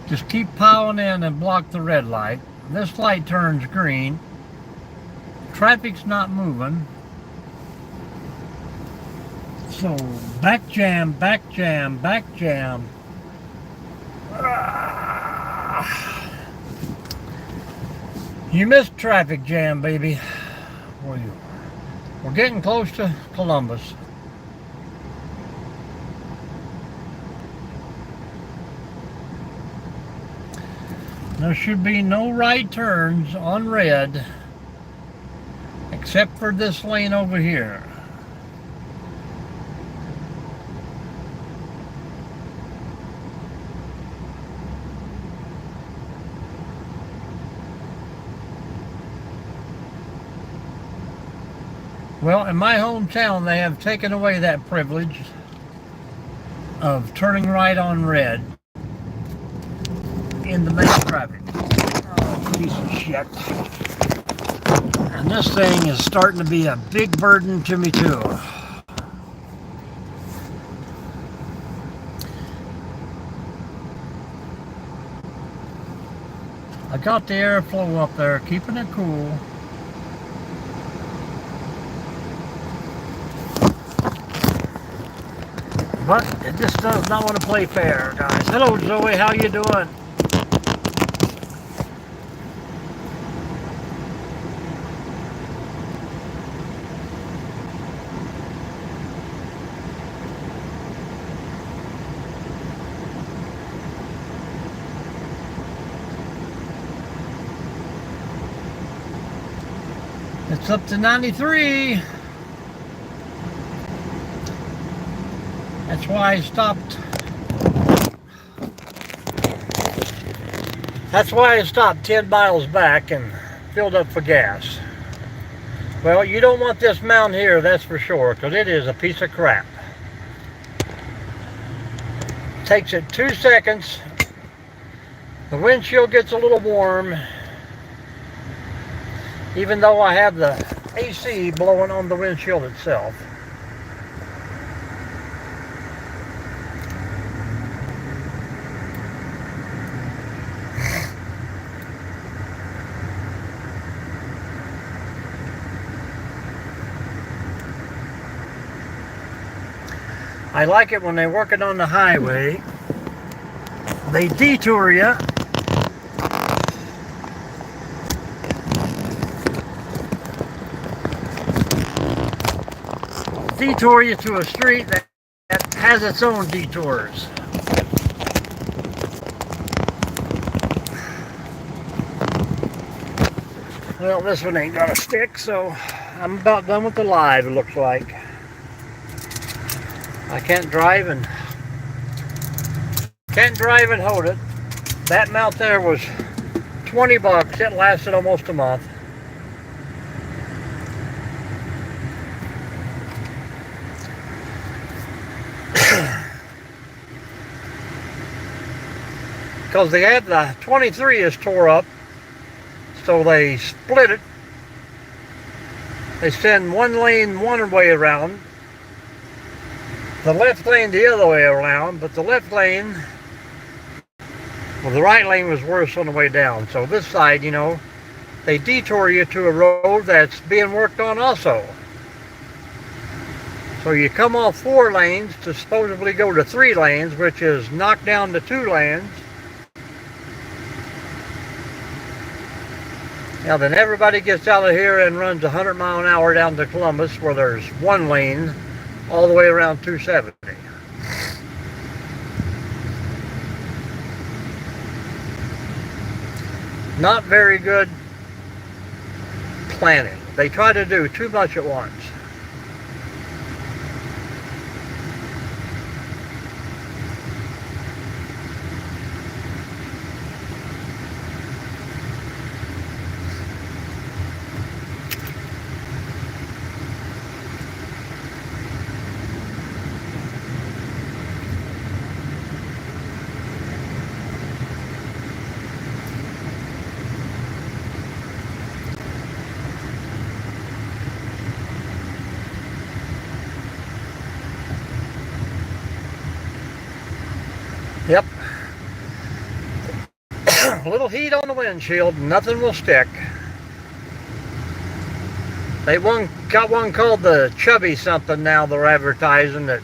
Speaker 1: just keep piling in and block the red light. This light turns green. Traffic's not moving. So, back jam, back jam, back jam. You missed traffic jam, baby. We're getting close to Columbus. There should be no right turns on red except for this lane over here. Well, in my hometown, they have taken away that privilege of turning right on red in the main traffic. Oh, piece of shit. And this thing is starting to be a big burden to me too. I got the airflow up there, keeping it cool. But it just does not want to play fair, guys. Hello, Zoe. How you doing? It's up to 93. That's why I stopped. That's why I stopped 10 miles back and filled up for gas. Well, you don't want this mount here, that's for sure, because it is a piece of crap. Takes it 2 seconds. The windshield gets a little warm, even though I have the AC blowing on the windshield itself. I like it when they're working on the highway. They detour you. Detour you to a street that has its own detours. Well, this one ain't got a stick, so I'm about done with the live, it looks like. I can't drive and hold it. That mount there was 20 bucks. It lasted almost a month. Because they had the 23 is tore up, so they split it. They send one lane one way around, the left lane the other way around, but the left lane, well, the right lane was worse on the way down. So this side, you know, they detour you to a road that's being worked on also. So you come off 4 lanes to supposedly go to 3 lanes, which is knocked down to 2 lanes. Now then everybody gets out of here and runs 100 miles an hour down to Columbus, where there's 1 lane all the way around 270. Not very good planning. They try to do too much at once. Yep. A little heat on the windshield, nothing will stick. They got one called the Chubby something now they're advertising that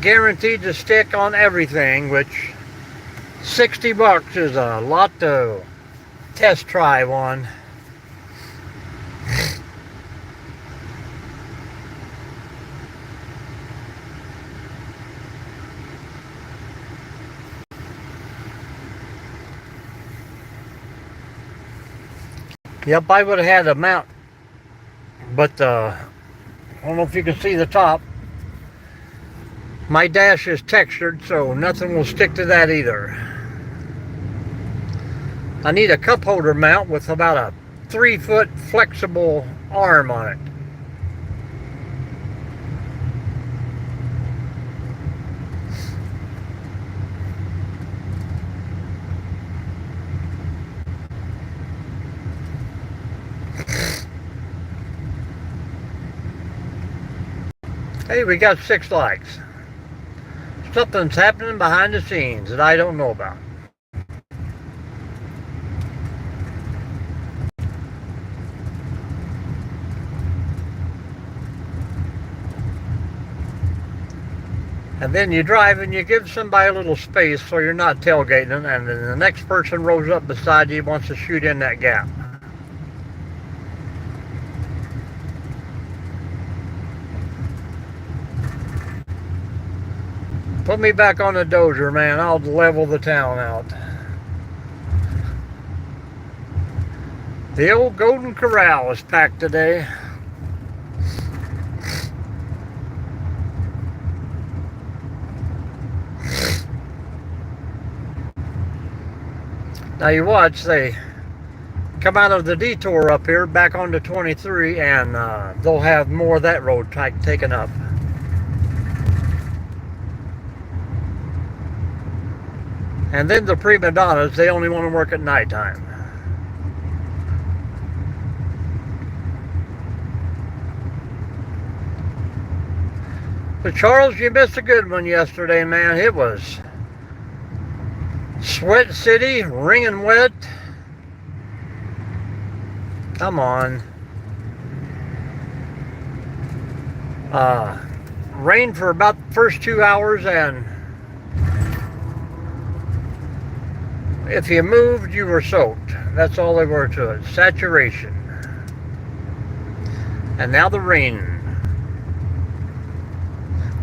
Speaker 1: guaranteed to stick on everything, which 60 bucks is a lot to test drive on. Yep, I would have had a mount, but I don't know if you can see the top. My dash is textured, so nothing will stick to that either. I need a cup holder mount with about a 3-foot flexible arm on it. Hey, we got 6 likes. Something's happening behind the scenes that I don't know about. And then you drive and you give somebody a little space so you're not tailgating, and then the next person rolls up beside you wants to shoot in that gap. Put me back on the dozer, man. I'll level the town out. The old Golden Corral is packed today. Now you watch, they come out of the detour up here back onto 23, and they'll have more of that road taken up. And then the prima donnas, they only want to work at nighttime. But Charles, you missed a good one yesterday, man. It was Sweat City, ringing wet. Come on. Rained for about the first 2 hours, and if you moved, you were soaked. That's all there were to it. Saturation. And now the rain.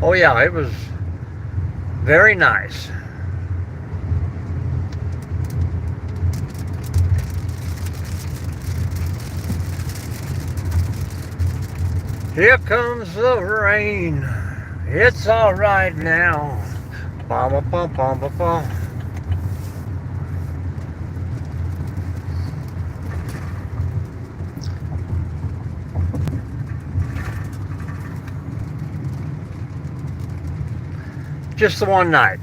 Speaker 1: Oh yeah, it was very nice. Here comes the rain. It's all right now. Bum, bum, bum, bum, bum. Just the one night.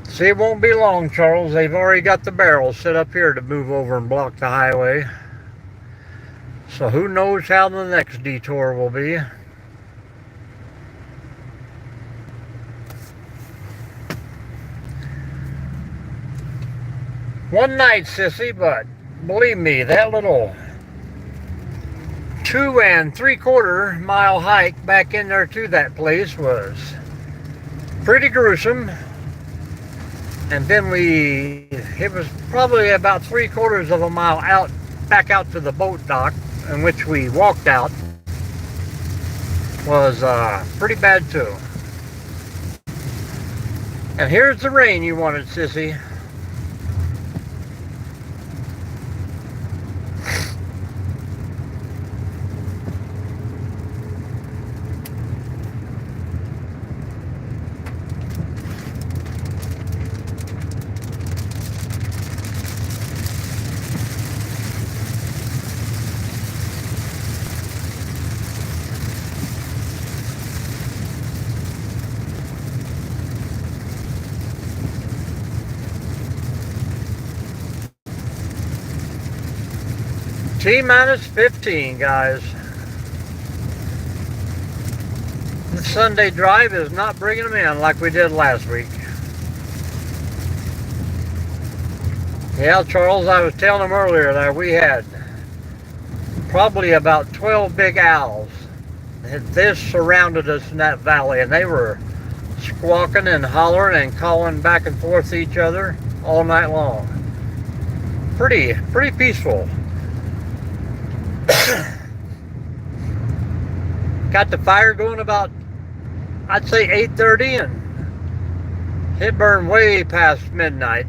Speaker 1: See, it won't be long, Charles. They've already got the barrels set up here to move over and block the highway. So who knows how the next detour will be. One night, sissy, but believe me, that little 2 3/4 mile hike back in there to that place was pretty gruesome. And then it was probably about 3/4 of a mile out, back out to the boat dock, in which we walked out, was pretty bad too. And here's the rain you wanted, sissy. T-minus 15, guys. The Sunday drive is not bringing them in like we did last week. Yeah, Charles, I was telling them earlier that we had probably about 12 big owls. This surrounded us in that valley, and they were squawking and hollering and calling back and forth to each other all night long. Pretty peaceful. Got the fire going about, I'd say 8:30, and it burned way past midnight.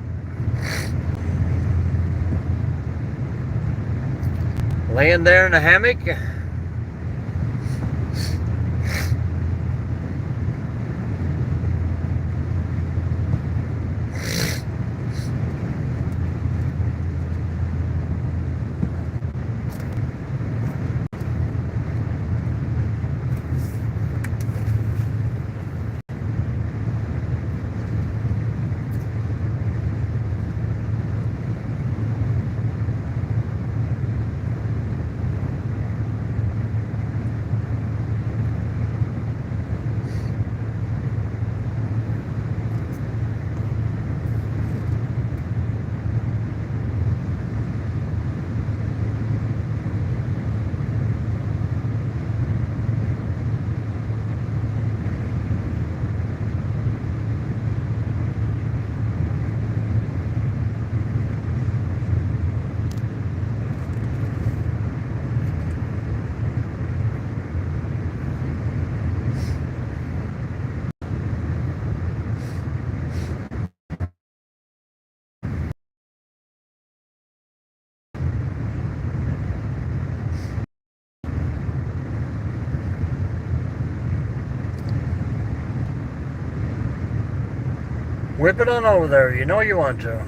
Speaker 1: Laying there in a hammock. Whip it on over there. You know you want to.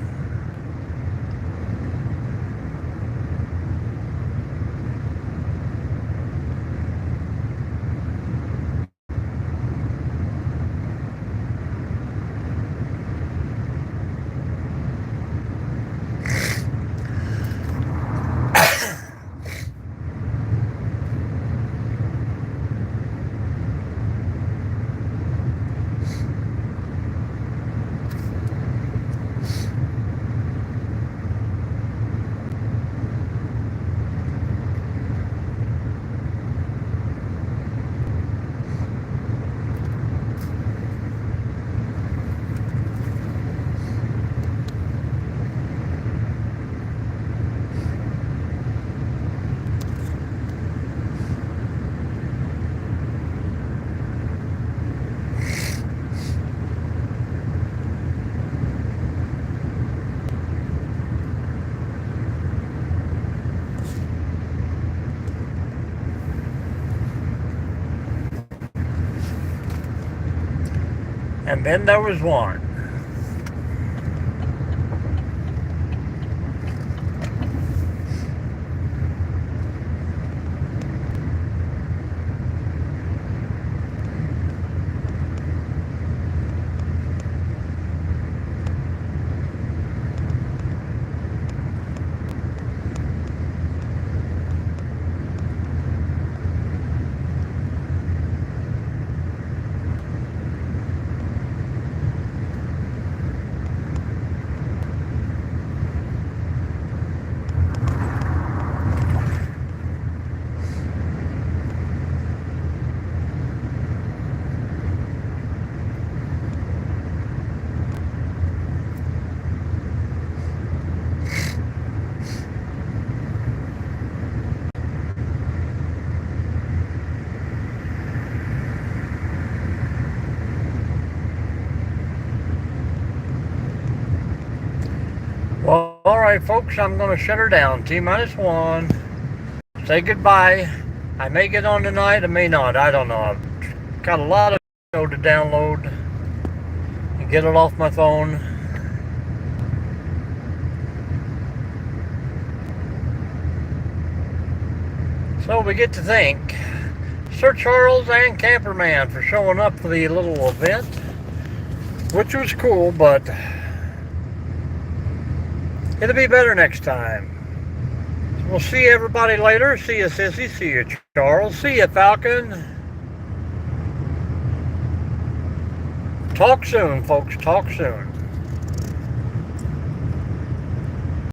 Speaker 1: And then there was one. Well, all right, folks, I'm going to shut her down. T-1. Say goodbye. I may get on tonight, I may not. I don't know. I've got a lot of show to download and get it off my phone. So we get to thank Sir Charles and Camperman for showing up for the little event, which was cool, but it'll be better next time. So we'll see everybody later. See you, Sissy. See you, Charles. See you, Falcon. Talk soon, folks. Talk soon.